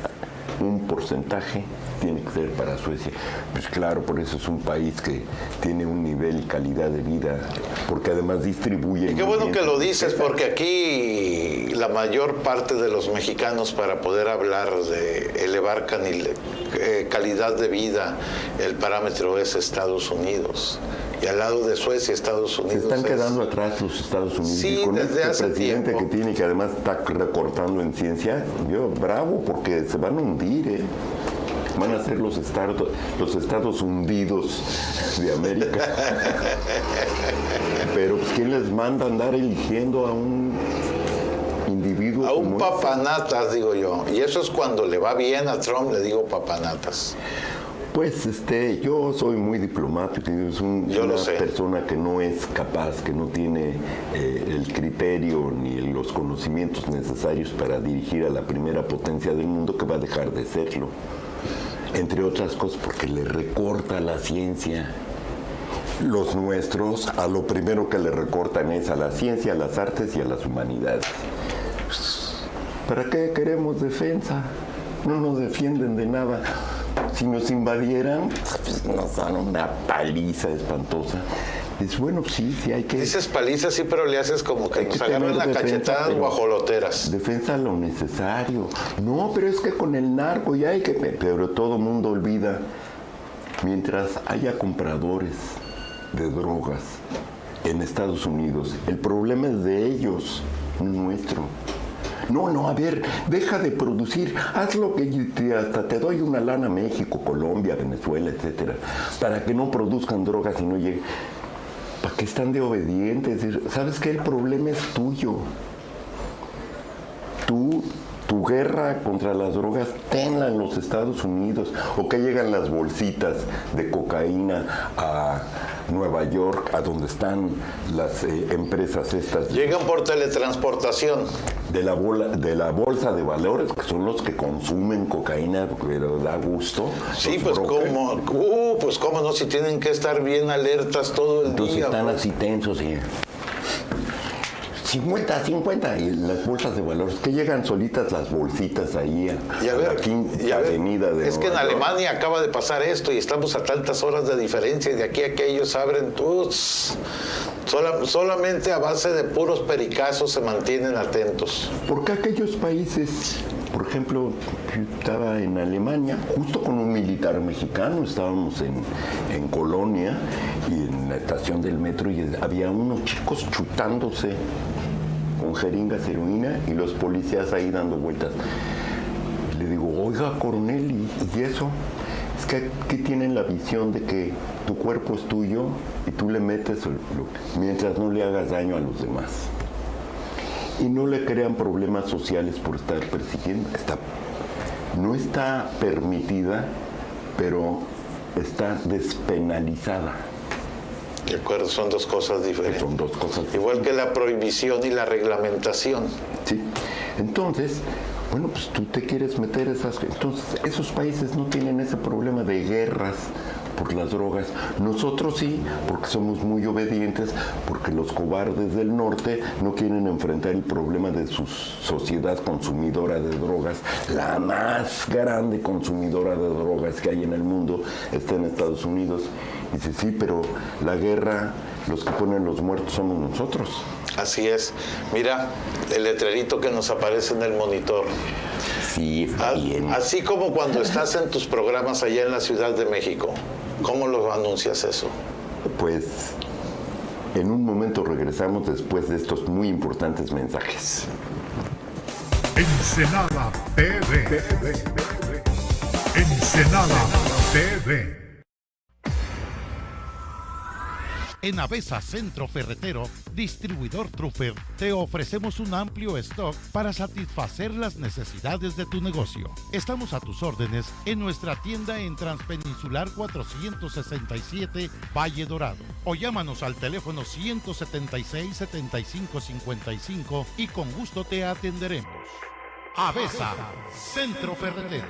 D: un porcentaje tiene que ser para Suecia. Pues claro, por eso es un país que tiene un nivel y calidad de vida, porque además distribuye...
C: Y qué bueno que lo dices, porque aquí la mayor parte de los mexicanos, para poder hablar de elevar calidad de vida, el parámetro es Estados Unidos. Y al lado de Suecia, Estados Unidos.
D: Se están quedando atrás los Estados Unidos.
C: Sí,
D: y con
C: desde
D: este
C: hace
D: presidente
C: tiempo.
D: que tiene, que además está recortando en ciencia, yo bravo, porque se van a hundir, Van a ser los estados hundidos de América. Pero pues, ¿quién les manda a andar eligiendo a un individuo?
C: A un papanatas, digo yo. Y eso es cuando le va bien a Trump, le digo papanatas.
D: Pues yo soy muy diplomático, es una persona que no es capaz, que no tiene el criterio ni los conocimientos necesarios para dirigir a la primera potencia del mundo, que va a dejar de serlo. Entre otras cosas porque le recorta la ciencia. Los nuestros a lo primero que le recortan es a la ciencia, a las artes y a las humanidades. ¿Para qué queremos defensa? No nos defienden de nada. Si nos invadieran, pues nos dan una paliza espantosa. Es bueno, sí hay que...
C: Dices paliza, sí, pero le haces como que nos agarran la cachetadas guajoloteras.
D: Defensa lo necesario. No, pero es que con el narco ya hay que... Pero todo mundo olvida. Mientras haya compradores de drogas en Estados Unidos, el problema es de ellos, no nuestro. No, a ver, deja de producir, haz lo que hasta te doy una lana a México, Colombia, Venezuela, etcétera, para que no produzcan drogas y no lleguen. ¿Para qué están de obedientes? ¿Sabes qué? El problema es tuyo. Tu guerra contra las drogas, tenla en los Estados Unidos. O que llegan las bolsitas de cocaína a Nueva York, a donde están las empresas estas.
C: Llegan por teletransportación.
D: De la bolsa de valores, que son los que consumen cocaína, pero da gusto.
C: Sí, pues cómo no, si tienen que estar bien alertas todo el
D: Entonces
C: día.
D: Están
C: pues
D: así tensos y 50, y las bolsas de valores, que llegan solitas las bolsitas ahí a la quinta avenida de
C: es que en
D: Nueva York.
C: Alemania acaba de pasar esto y estamos a tantas horas de diferencia y de aquí a que ellos abren solamente a base de puros pericazos se mantienen atentos.
D: Porque aquellos países, por ejemplo, yo estaba en Alemania, justo con un militar mexicano, estábamos en Colonia y en la estación del metro y había unos chicos chutándose con jeringas de heroína y los policías ahí dando vueltas. Le digo, oiga, coronel, ¿y eso? Es que aquí tienen la visión de que tu cuerpo es tuyo y tú le metes mientras no le hagas daño a los demás. Y no le crean problemas sociales por estar persiguiendo. No está permitida, pero está despenalizada.
C: De acuerdo, son dos cosas diferentes.
D: Son dos cosas
C: Igual que la prohibición y la reglamentación.
D: Sí. Entonces, bueno, pues tú te quieres meter esas... Entonces, esos países no tienen ese problema de guerras por las drogas. Nosotros sí, porque somos muy obedientes, porque los cobardes del norte no quieren enfrentar el problema de su sociedad consumidora de drogas. La más grande consumidora de drogas que hay en el mundo está en Estados Unidos. Dice, sí, pero la guerra, los que ponen los muertos somos nosotros.
C: Así es. Mira el letrerito que nos aparece en el monitor.
D: Sí, está bien.
C: Así como cuando estás en tus programas allá en la Ciudad de México. ¿Cómo lo anuncias eso?
D: Pues en un momento regresamos después de estos muy importantes mensajes.
A: Ensenada TV. Ensenada TV.
B: En Avesa Centro Ferretero, distribuidor Trooper, te ofrecemos un amplio stock para satisfacer las necesidades de tu negocio. Estamos a tus órdenes en nuestra tienda en Transpeninsular 467 Valle Dorado. O llámanos al teléfono 176-7555 y con gusto te atenderemos. Avesa Centro Ferretero.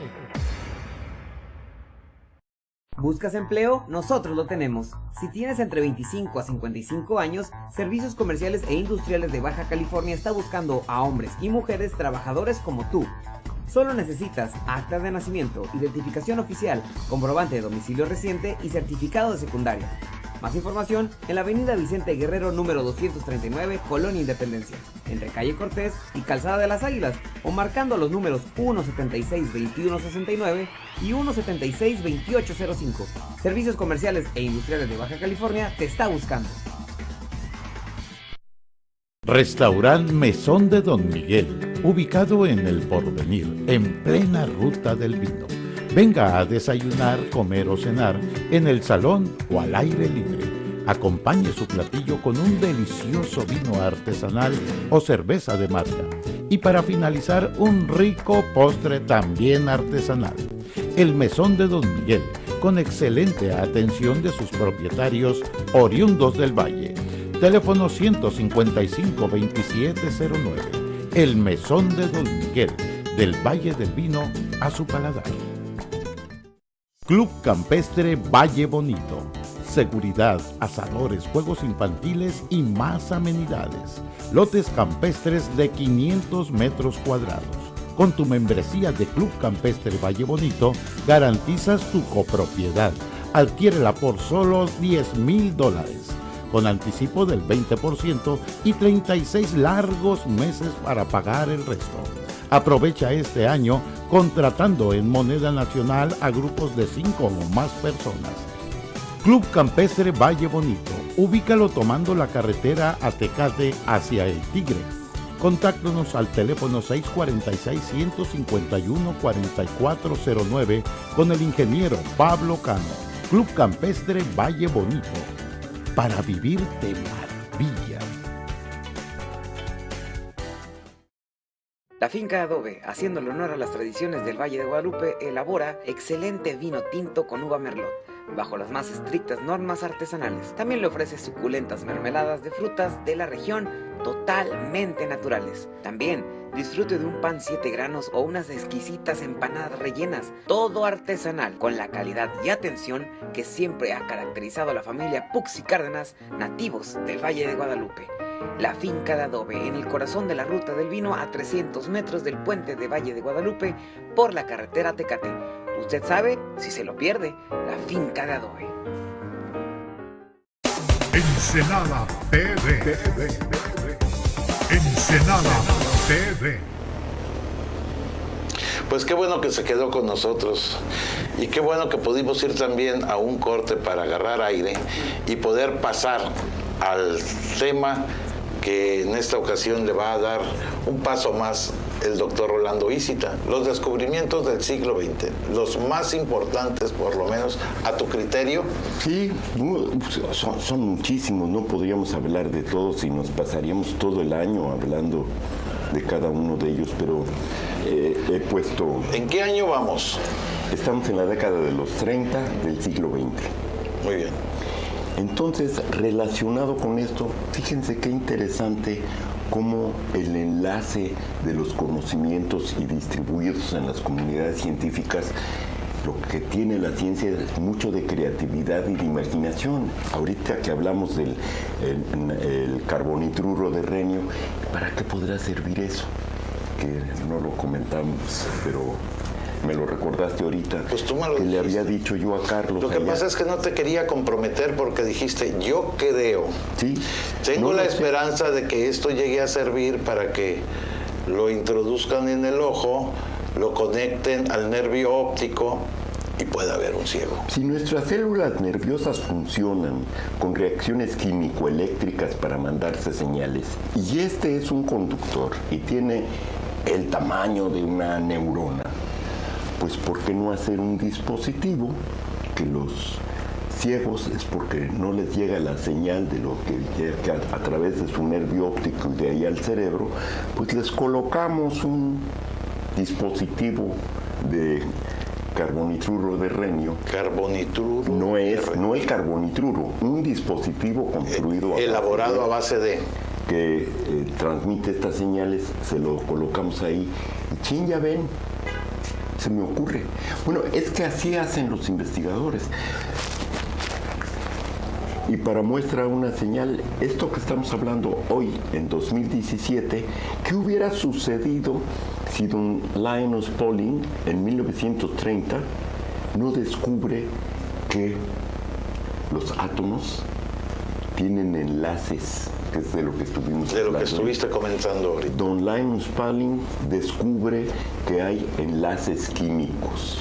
E: ¿Buscas empleo? Nosotros lo tenemos. Si tienes entre 25 a 55 años, Servicios Comerciales e Industriales de Baja California está buscando a hombres y mujeres trabajadores como tú. Solo necesitas acta de nacimiento, identificación oficial, comprobante de domicilio reciente y certificado de secundaria. Más información en la avenida Vicente Guerrero número 239, Colonia Independencia, entre calle Cortés y Calzada de las Águilas, o marcando los números 176-2169 y 176-2805. Servicios Comerciales e Industriales de Baja California te está buscando.
B: Restaurant Mesón de Don Miguel, ubicado en El Porvenir, en plena ruta del vino. Venga a desayunar, comer o cenar en el salón o al aire libre. Acompañe su platillo con un delicioso vino artesanal o cerveza de marca. Y para finalizar, un rico postre también artesanal. El Mesón de Don Miguel, con excelente atención de sus propietarios oriundos del Valle. Teléfono 155-2709. El Mesón de Don Miguel, del Valle del Vino a su paladar. Club Campestre Valle Bonito. Seguridad, asadores, juegos infantiles y más amenidades. Lotes campestres de 500 metros cuadrados. Con tu membresía de Club Campestre Valle Bonito, garantizas tu copropiedad. Adquiérela por solo $10,000, con anticipo del 20% y 36 largos meses para pagar el resto. Aprovecha este año contratando en moneda nacional a grupos de 5 o más personas. Club Campestre Valle Bonito. Ubícalo tomando la carretera a Tecate hacia El Tigre. Contáctanos al teléfono 646-151-4409 con el ingeniero Pablo Cano. Club Campestre Valle Bonito. Para vivir de maravilla.
E: La finca Adobe, haciéndole honor a las tradiciones del Valle de Guadalupe, elabora excelente vino tinto con uva merlot, bajo las más estrictas normas artesanales. También le ofrece suculentas mermeladas de frutas de la región totalmente naturales. También disfrute de un pan 7 granos o unas exquisitas empanadas rellenas, todo artesanal, con la calidad y atención que siempre ha caracterizado a la familia Pux y Cárdenas, nativos del Valle de Guadalupe. La finca de Adobe, en el corazón de la ruta del vino, a 300 metros del puente de Valle de Guadalupe por la carretera Tecate. Usted sabe si se lo pierde, la finca de Adobe.
A: Ensenada TV. Ensenada TV.
C: Pues qué bueno que se quedó con nosotros y qué bueno que pudimos ir también a un corte para agarrar aire y poder pasar al tema que en esta ocasión le va a dar un paso más el doctor Rolando Isita, los descubrimientos del siglo XX, los más importantes, por lo menos a tu criterio.
D: Sí, son muchísimos, no podríamos hablar de todos y nos pasaríamos todo el año hablando de cada uno de ellos, pero he puesto...
C: ¿En qué año vamos?
D: Estamos en la década de los 30 del siglo XX.
C: Muy bien.
D: Entonces, relacionado con esto, fíjense qué interesante cómo el enlace de los conocimientos y distribuidos en las comunidades científicas lo que tiene la ciencia es mucho de creatividad y de imaginación. Ahorita que hablamos del el carbonitruro de renio, ¿para qué podrá servir eso? Que no lo comentamos, pero me lo recordaste ahorita.
C: Pues tú me lo
D: que
C: dijiste.
D: le había dicho yo a Carlos.
C: Lo que pasa es que no te quería comprometer porque dijiste, yo creo.
D: Sí.
C: Tengo
D: No
C: la
D: lo sé.
C: esperanza de que esto llegue a servir para que lo introduzcan en el ojo, lo conecten al nervio óptico y pueda haber un ciego.
D: Si nuestras células nerviosas funcionan con reacciones químico-eléctricas para mandarse señales, y este es un conductor y tiene el tamaño de una neurona, pues ¿por qué no hacer un dispositivo que los ciegos es porque no les llega la señal de lo que a través de su nervio óptico y de ahí al cerebro, pues les colocamos un dispositivo de carbonitruro de renio?
C: Carbonitruro.
D: No el carbonitruro, un dispositivo construido
C: elaborado a base de.
D: que transmite estas señales, se lo colocamos ahí y chin, ya ven, se me ocurre. Bueno, es que así hacen los investigadores. Y para muestra una señal, esto que estamos hablando hoy, en 2017, ¿qué hubiera sucedido si don Linus Pauling, en 1930, no descubre que los átomos tienen enlaces, que es de lo que estuvimos
C: De lo que
D: hablando?
C: estuviste comentando ahorita.
D: Don Linus Pauling descubre que hay enlaces químicos.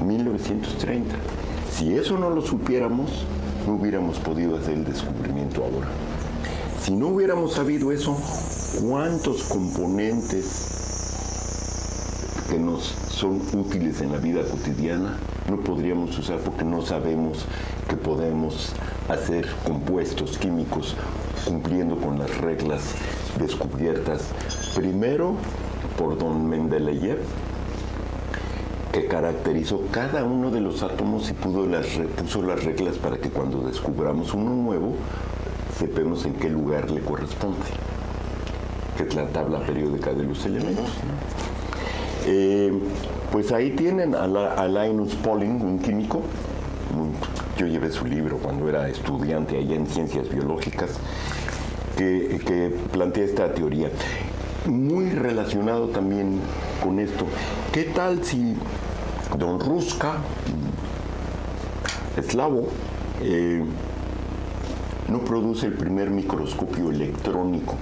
D: 1930. Si eso no lo supiéramos, no hubiéramos podido hacer el descubrimiento ahora. Si no hubiéramos sabido eso, ¿cuántos componentes que nos son útiles en la vida cotidiana no podríamos usar porque no sabemos que podemos hacer compuestos químicos cumpliendo con las reglas descubiertas primero por don Mendeleev, que caracterizó cada uno de los átomos y puso las reglas para que cuando descubramos uno nuevo sepamos en qué lugar le corresponde, que es la tabla periódica de los elementos, ¿no? Pues ahí tienen a Linus Pauling, un químico. Yo llevé su libro cuando era estudiante allá en Ciencias Biológicas, que plantea esta teoría. Muy relacionado también con esto. ¿Qué tal si don Ruska, eslavo, no produce el primer microscopio electrónico?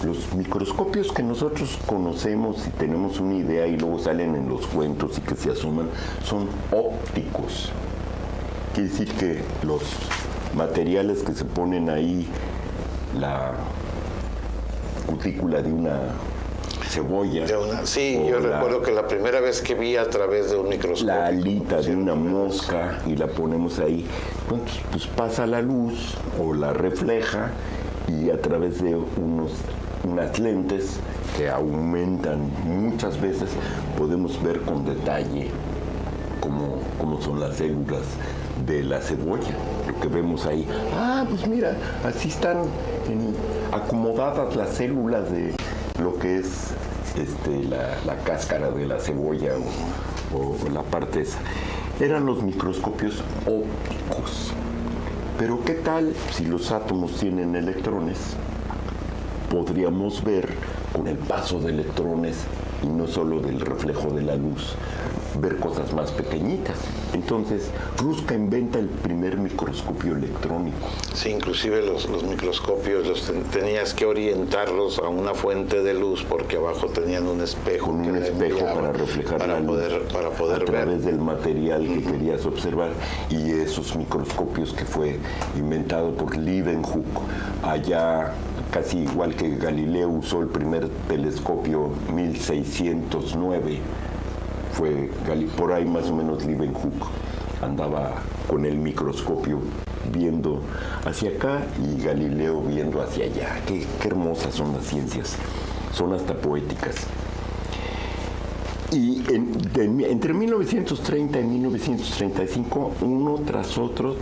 D: Los microscopios que nosotros conocemos y tenemos una idea y luego salen en los cuentos y que se asoman son ópticos. Quiere decir que los materiales que se ponen ahí, la cutícula de una cebolla.
C: Sí, yo recuerdo que la primera vez que vi a través de un microscopio.
D: La alita de una mosca y la ponemos ahí. Entonces, pues pasa la luz o la refleja y a través de unas lentes que aumentan muchas veces podemos ver con detalle cómo son las células de la cebolla, lo que vemos ahí. Ah, pues mira, así están acomodadas las células de lo que es la cáscara de la cebolla o la parte esa. Eran los microscopios ópticos. Pero ¿qué tal si los átomos tienen electrones? Podríamos ver con el paso de electrones y no solo del reflejo de la luz, ver cosas más pequeñitas. Entonces, Ruska inventa el primer microscopio electrónico.
C: Sí, inclusive los microscopios tenías que orientarlos a una fuente de luz porque abajo tenían un espejo.
D: Con un espejo para reflejar la luz
C: para poder
D: a través
C: ver
D: del material que querías observar. Y esos microscopios que fue inventado por Leeuwenhoek, allá casi igual que Galileo usó el primer telescopio 1609, fue por ahí más o menos Leeuwenhoek andaba con el microscopio viendo hacia acá y Galileo viendo hacia allá. Qué hermosas son las ciencias, son hasta poéticas. Y entre 1930 y 1935, uno tras otro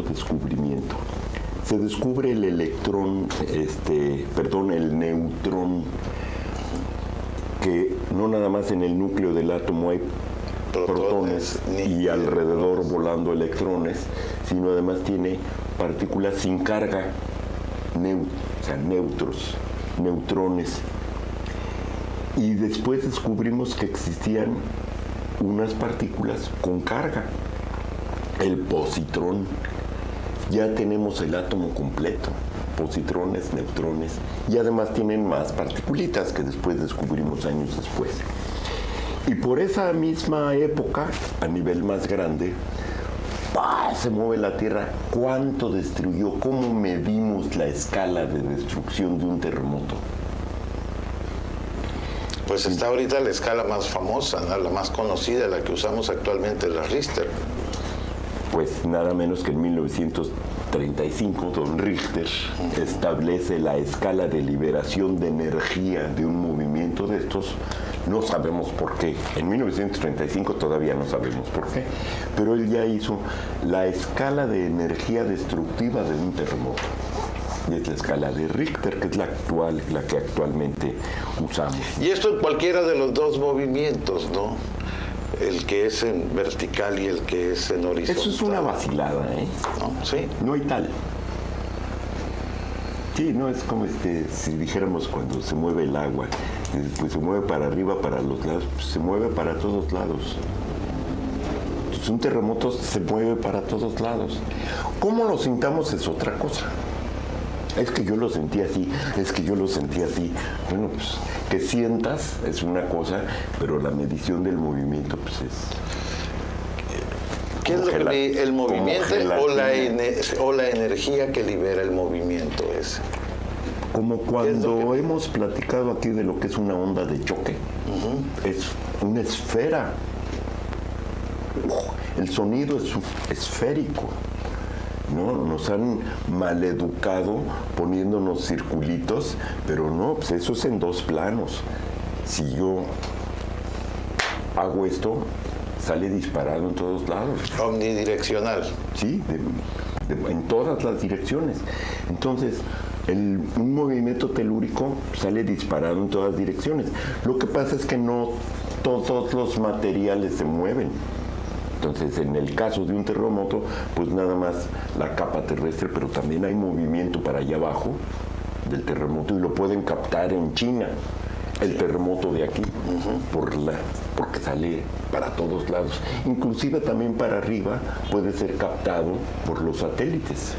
D: descubrimiento. Se descubre el electrón, el neutrón, que no nada más en el núcleo del átomo hay
C: protones
D: y alrededor volando electrones, sino además tiene partículas sin carga, o sea, neutrones. Y después descubrimos que existían unas partículas con carga, el positrón. Ya tenemos el átomo completo, positrones, neutrones, y además tienen más particulitas que después descubrimos años después. Y por esa misma época, a nivel más grande, se mueve la Tierra. ¿Cuánto destruyó? ¿Cómo medimos la escala de destrucción de un terremoto?
C: Pues está ahorita la escala más famosa, ¿no? La más conocida, la que usamos actualmente, la Richter.
D: Pues nada menos que en 1935, don Richter establece la escala de liberación de energía de un movimiento de estos. No sabemos por qué. En 1935 todavía no sabemos por qué. Pero él ya hizo la escala de energía destructiva de un terremoto. Y es la escala de Richter, que es la que actualmente usamos.
C: Y esto en cualquiera de los dos movimientos, ¿no? El que es en vertical y el que es en horizontal.
D: Eso es una vacilada, ¿eh?
C: ¿No? Sí.
D: No hay tal. Sí, no es como si dijéramos cuando se mueve el agua, pues se mueve para arriba, para los lados, pues se mueve para todos lados. Entonces un terremoto se mueve para todos lados. ¿Cómo lo sintamos es otra cosa? Es que yo lo sentí así, es que yo lo sentí así. Bueno, pues que sientas es una cosa, pero la medición del movimiento pues es...
C: ¿Qué es lo que el movimiento o la energía que libera el movimiento ese?
D: Como cuando hemos platicado aquí de lo que es una onda de choque. Es una esfera. El sonido es esférico. ¿No? Nos han maleducado poniéndonos circulitos, pero no, pues eso es en dos planos. Si yo hago esto, sale disparado en todos lados.
C: Omnidireccional.
D: Sí, en todas las direcciones. Entonces, un movimiento telúrico sale disparado en todas direcciones. Lo que pasa es que no todos los materiales se mueven. Entonces, en el caso de un terremoto, pues nada más la capa terrestre, pero también hay movimiento para allá abajo del terremoto y lo pueden captar en China, el terremoto de aquí, porque sale para todos lados. Inclusive también para arriba puede ser captado por los satélites.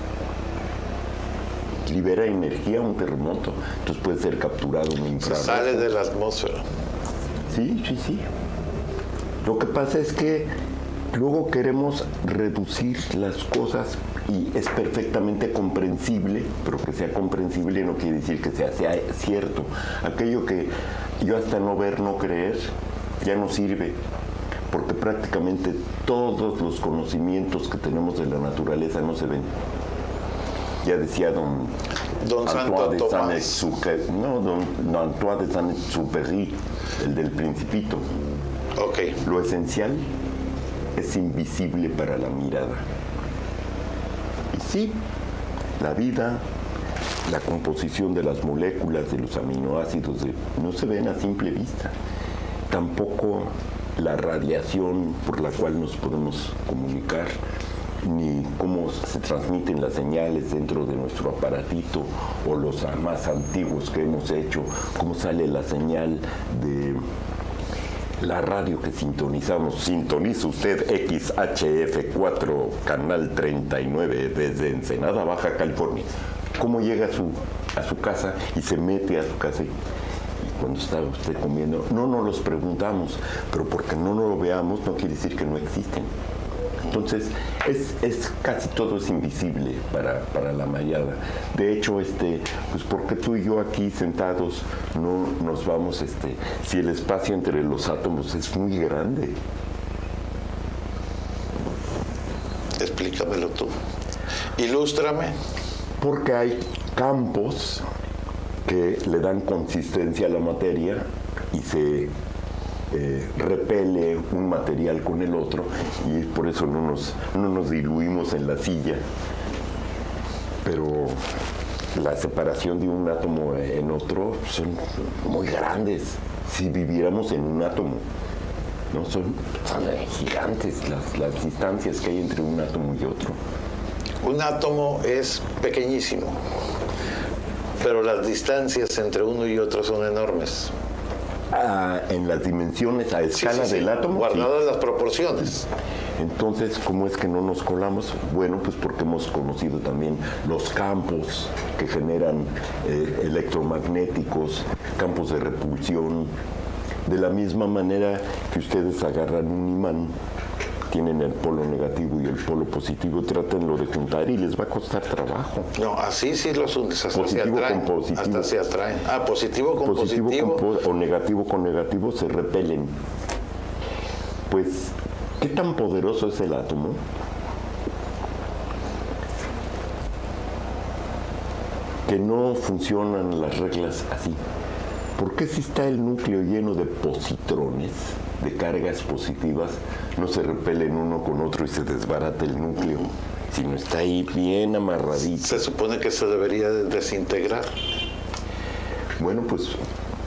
D: Libera energía un terremoto, entonces puede ser capturado en infrarrojo.
C: Sale de la atmósfera.
D: Sí. Lo que pasa es que luego queremos reducir las cosas y es perfectamente comprensible, pero que sea comprensible no quiere decir que sea cierto. Aquello que yo hasta no ver, no creer, ya no sirve, porque prácticamente todos los conocimientos que tenemos de la naturaleza no se ven. Ya decía don
C: Santo Tomás.
D: Antoine de Saint-Exupéry, el del Principito.
C: Okay.
D: Lo esencial es invisible para la mirada. Y sí, la vida, la composición de las moléculas, de los aminoácidos, no se ven a simple vista. Tampoco la radiación por la cual nos podemos comunicar, ni cómo se transmiten las señales dentro de nuestro aparatito, o los más antiguos que hemos hecho, cómo sale la señal de la radio que sintonizamos. Sintoniza usted XHF4, canal 39, desde Ensenada, Baja California. ¿Cómo llega a su casa y se mete a su casa? Y cuando está usted comiendo, no nos los preguntamos, pero porque no nos lo veamos no quiere decir que no existen. Entonces, es casi todo es invisible para la mayada. De hecho, pues porque tú y yo aquí sentados no nos vamos, si el espacio entre los átomos es muy grande.
C: Explícamelo tú. Ilústrame.
D: Porque hay campos que le dan consistencia a la materia y se repele un material con el otro, y por eso no nos diluimos en la silla. Pero la separación de un átomo en otro son muy grandes si viviéramos en un átomo. ¿no? Son gigantes las distancias que hay entre un átomo y otro.
C: Un átomo es pequeñísimo, pero las distancias entre uno y otro son enormes.
D: En las dimensiones a escala
C: Sí.
D: del átomo.
C: Guardadas las proporciones.
D: Entonces, ¿cómo es que no nos colamos? Bueno, pues porque hemos conocido también los campos que generan electromagnéticos, campos de repulsión. De la misma manera que ustedes agarran un imán, tienen el polo negativo y el polo positivo, trátenlo de juntar y les va a costar trabajo.
C: No, así sí los unes, hasta
D: Positivo
C: se atraen.
D: con positivo.
C: Hasta se atraen. Positivo con positivo.
D: O negativo con negativo se repelen. Pues, ¿qué tan poderoso es el átomo? Que no funcionan las reglas así. ¿Por qué si está el núcleo lleno de positrones, de cargas positivas, no se repelen uno con otro y se desbarata el núcleo? Si no está ahí bien amarradito.
C: Se supone que se debería desintegrar.
D: Bueno, pues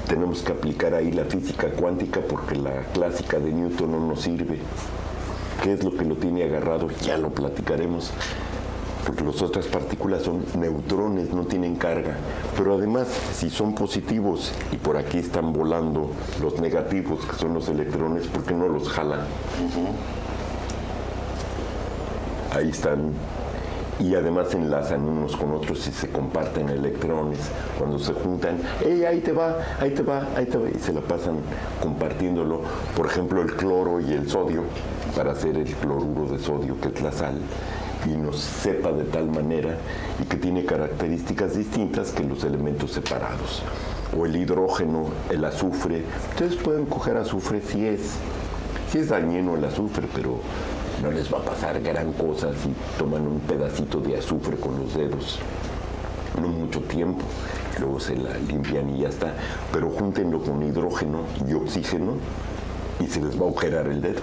D: tenemos que aplicar ahí la física cuántica porque la clásica de Newton no nos sirve. ¿Qué es lo que lo tiene agarrado? Ya lo platicaremos. Porque las otras partículas son neutrones, no tienen carga. Pero además, si son positivos y por aquí están volando los negativos, que son los electrones, ¿por qué no los jalan? Ahí están. Y además enlazan unos con otros y se comparten electrones. Cuando se juntan, ¡hey, ahí te va, ahí te va, ahí te va! Y se la pasan compartiéndolo. Por ejemplo, el cloro y el sodio, para hacer el cloruro de sodio, que es la sal, y nos sepa de tal manera y que tiene características distintas que los elementos separados. O el hidrógeno, el azufre. Ustedes pueden coger azufre si es dañino el azufre, pero no les va a pasar gran cosa si toman un pedacito de azufre con los dedos. No mucho tiempo, luego se la limpian y ya está. Pero júntenlo con hidrógeno y oxígeno y se les va a agujerar el dedo.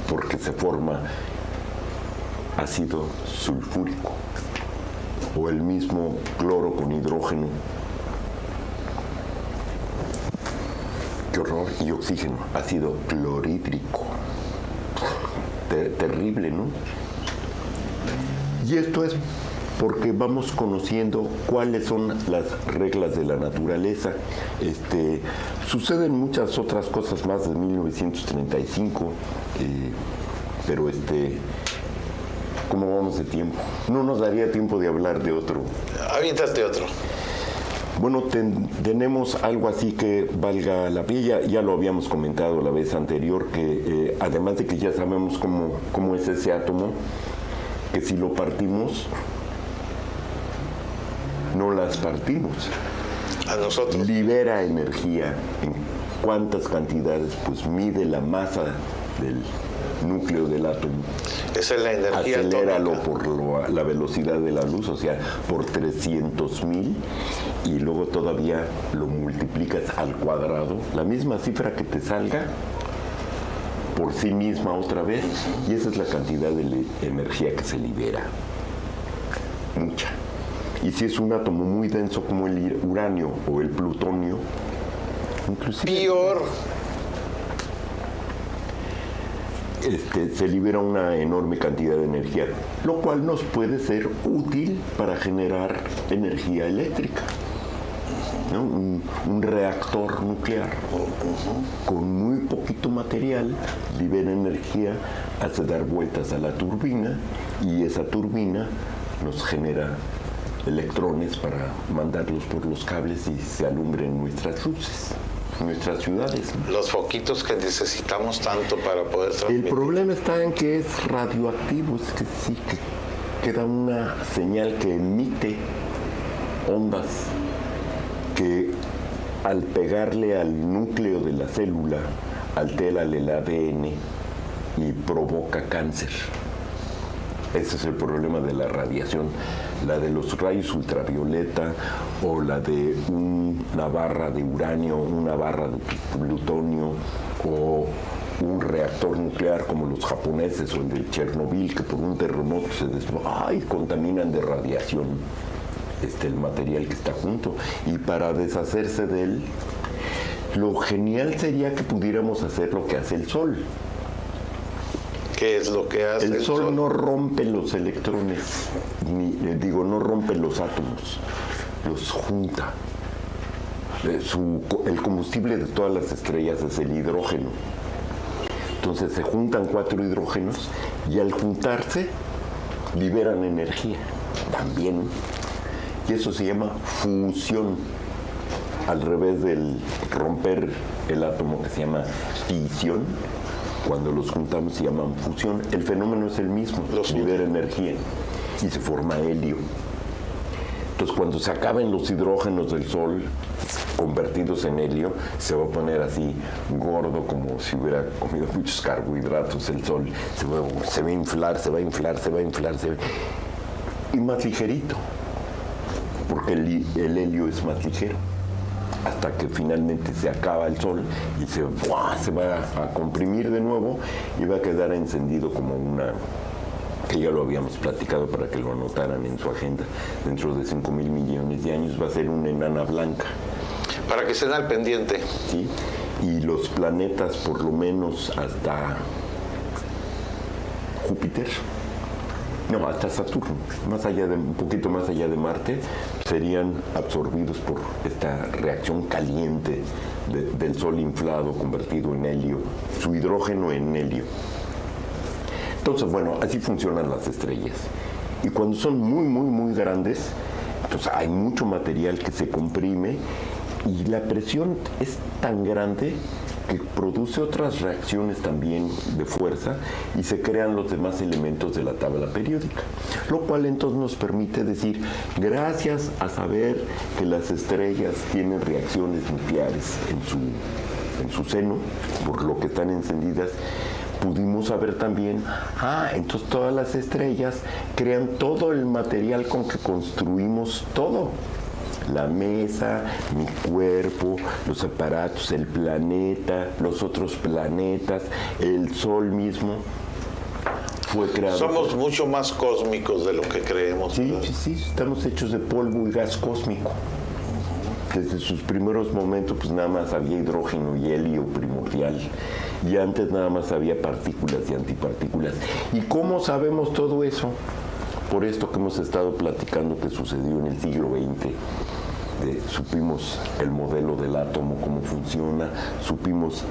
D: Porque se forma ácido sulfúrico o el mismo cloro con hidrógeno. Qué horror. Y oxígeno, ácido clorhídrico. Terrible, ¿no? Y esto es porque vamos conociendo cuáles son las reglas de la naturaleza. Suceden muchas otras cosas más de 1935, pero ¿cómo vamos de tiempo? No nos daría tiempo de hablar de otro.
C: Aviéntate otro.
D: Bueno, tenemos algo así que valga la pena, ya lo habíamos comentado la vez anterior, que además de que ya sabemos cómo es ese átomo, que si lo partimos, no las partimos.
C: A nosotros.
D: Libera energía. ¿En cuántas cantidades? Pues mide la masa del núcleo del átomo.
C: Esa es la energía
D: Aceléralo
C: atómica.
D: por la velocidad de la luz, o sea, por 300,000, y luego todavía lo multiplicas al cuadrado, la misma cifra que te salga por sí misma otra vez, y esa es la cantidad de energía que se libera. Mucha. Y si es un átomo muy denso como el uranio o el plutonio, inclusive
C: Peor.
D: se libera una enorme cantidad de energía, lo cual nos puede ser útil para generar energía eléctrica, ¿no? Un reactor nuclear con muy poquito material libera energía, hace dar vueltas a la turbina y esa turbina nos genera electrones para mandarlos por los cables y se alumbren nuestras luces, nuestras ciudades.
C: Los foquitos que necesitamos tanto para poder
D: El
C: transmitir.
D: problema está en que es radioactivo, es que sí, que da una señal que emite ondas que al pegarle al núcleo de la célula altera el ADN y provoca cáncer. Ese es el problema de la radiación, la de los rayos ultravioleta o la de una barra de uranio, una barra de plutonio o un reactor nuclear como los japoneses o el de Chernobyl, que por un terremoto se contaminan de radiación el material que está junto, y para deshacerse de él Lo genial sería que pudiéramos hacer lo que hace el Sol.
C: ¿Qué es lo que hace
D: El Sol no rompe los electrones, no rompe los átomos, los junta. El combustible de todas las estrellas es el hidrógeno. Entonces se juntan 4 hidrógenos y al juntarse liberan energía también. Y eso se llama fusión, al revés del romper el átomo, que se llama fisión. Cuando los juntamos se llaman fusión. El fenómeno es el mismo, libera energía y se forma helio. Entonces cuando se acaben los hidrógenos del Sol convertidos en helio, se va a poner así gordo, como si hubiera comido muchos carbohidratos el Sol. Se va a inflar, y más ligerito, porque el helio es más ligero, hasta que finalmente se acaba el Sol y se va a comprimir de nuevo y va a quedar encendido como que ya lo habíamos platicado para que lo anotaran en su agenda. Dentro de 5.000 millones de años va a ser una enana blanca.
C: Para que estén al pendiente.
D: Sí, y los planetas, por lo menos hasta Júpiter, no, hasta Saturno, un poquito más allá de Marte, serían absorbidos por esta reacción caliente del Sol inflado, convertido en helio, su hidrógeno en helio. Entonces, bueno, así funcionan las estrellas. Y cuando son muy, muy, muy grandes, entonces hay mucho material que se comprime y la presión es tan grande que produce otras reacciones también de fuerza y se crean los demás elementos de la tabla periódica. Lo cual entonces nos permite decir, gracias a saber que las estrellas tienen reacciones nucleares en su seno, por lo que están encendidas, pudimos saber también, entonces todas las estrellas crean todo el material con que construimos todo. La mesa, mi cuerpo, los aparatos, el planeta, los otros planetas, el Sol mismo, fue creado.
C: Somos mucho más cósmicos de lo que creemos.
D: Sí, sí, estamos hechos de polvo y gas cósmico. Desde sus primeros momentos, pues nada más había hidrógeno y helio primordial. Y antes nada más había partículas y antipartículas. ¿Y cómo sabemos todo eso? Por esto que hemos estado platicando que sucedió en el siglo XX. Supimos el modelo del átomo, cómo funciona, supimos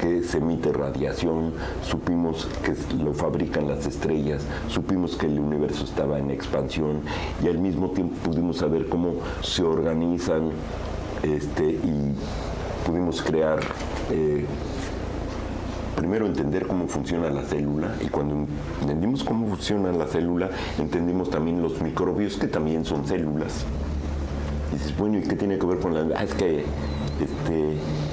D: que se emite radiación, supimos que lo fabrican las estrellas, supimos que el universo estaba en expansión y al mismo tiempo pudimos saber cómo se organizan y pudimos crear, primero entender cómo funciona la célula, y cuando entendimos cómo funciona la célula, entendimos también los microbios, que también son células. Y dices, bueno, ¿y qué tiene que ver con las? Es que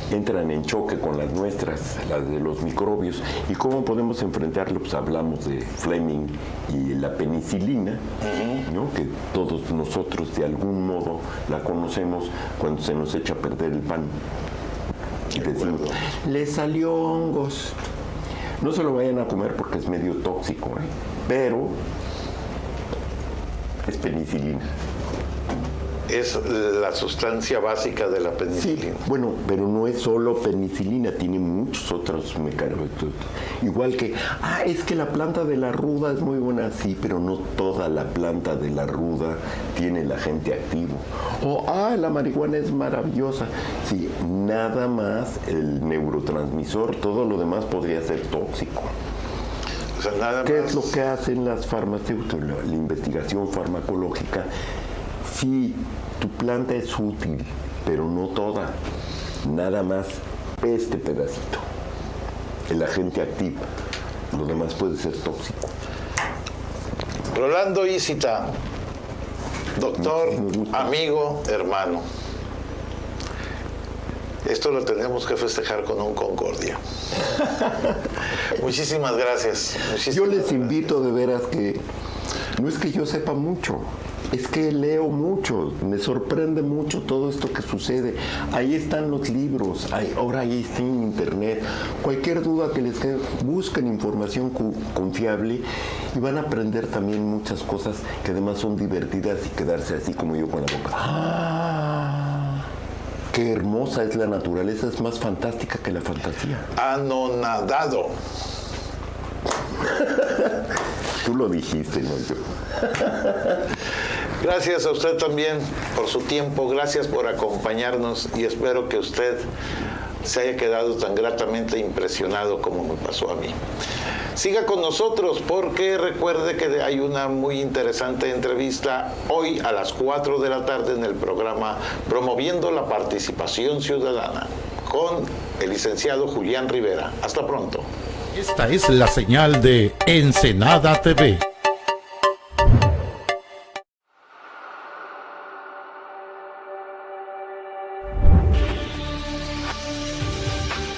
D: entran en choque con las nuestras, las de los microbios. ¿Y cómo podemos enfrentarlo? Pues hablamos de Fleming y la penicilina, ¿no? Que todos nosotros de algún modo la conocemos cuando se nos echa a perder el pan. Y decimos, le salió hongos. No se lo vayan a comer porque es medio tóxico, pero es penicilina.
C: Es la sustancia básica de la penicilina.
D: Sí, bueno, pero no es solo penicilina, tiene muchos otros mecanismos. Igual que, es que la planta de la ruda es muy buena, sí, pero no toda la planta de la ruda tiene el agente activo. O, la marihuana es maravillosa. Sí, nada más el neurotransmisor, todo lo demás podría ser tóxico.
C: O sea, nada
D: ¿Qué
C: más...
D: es lo que hacen las farmacéuticas? La investigación farmacológica. Sí, tu planta es útil, pero no toda. Nada más este pedacito, el agente activo. Lo demás puede ser tóxico.
C: Rolando Isita, doctor, amigo, hermano. Esto lo tenemos que festejar con un Concordia. Muchísimas gracias.
D: Yo les invito de veras que no es que yo sepa mucho. Es que leo mucho, me sorprende mucho todo esto que sucede. Ahí están los libros, ahora ahí está en internet. Cualquier duda que les quede, busquen información confiable y van a aprender también muchas cosas que además son divertidas y quedarse así como yo con la boca. Qué hermosa es la naturaleza, es más fantástica que la fantasía.
C: Anonadado.
D: Tú lo dijiste, no yo.
C: Gracias a usted también por su tiempo, gracias por acompañarnos y espero que usted se haya quedado tan gratamente impresionado como me pasó a mí. Siga con nosotros porque recuerde que hay una muy interesante entrevista hoy a las 4 de la tarde en el programa Promoviendo la Participación Ciudadana con el licenciado Julián Rivera. Hasta pronto.
B: Esta es la señal de Ensenada TV.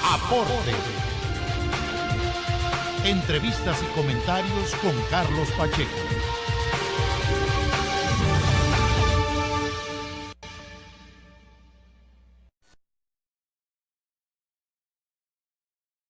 B: Aporte. Entrevistas y comentarios con Carlos Pacheco.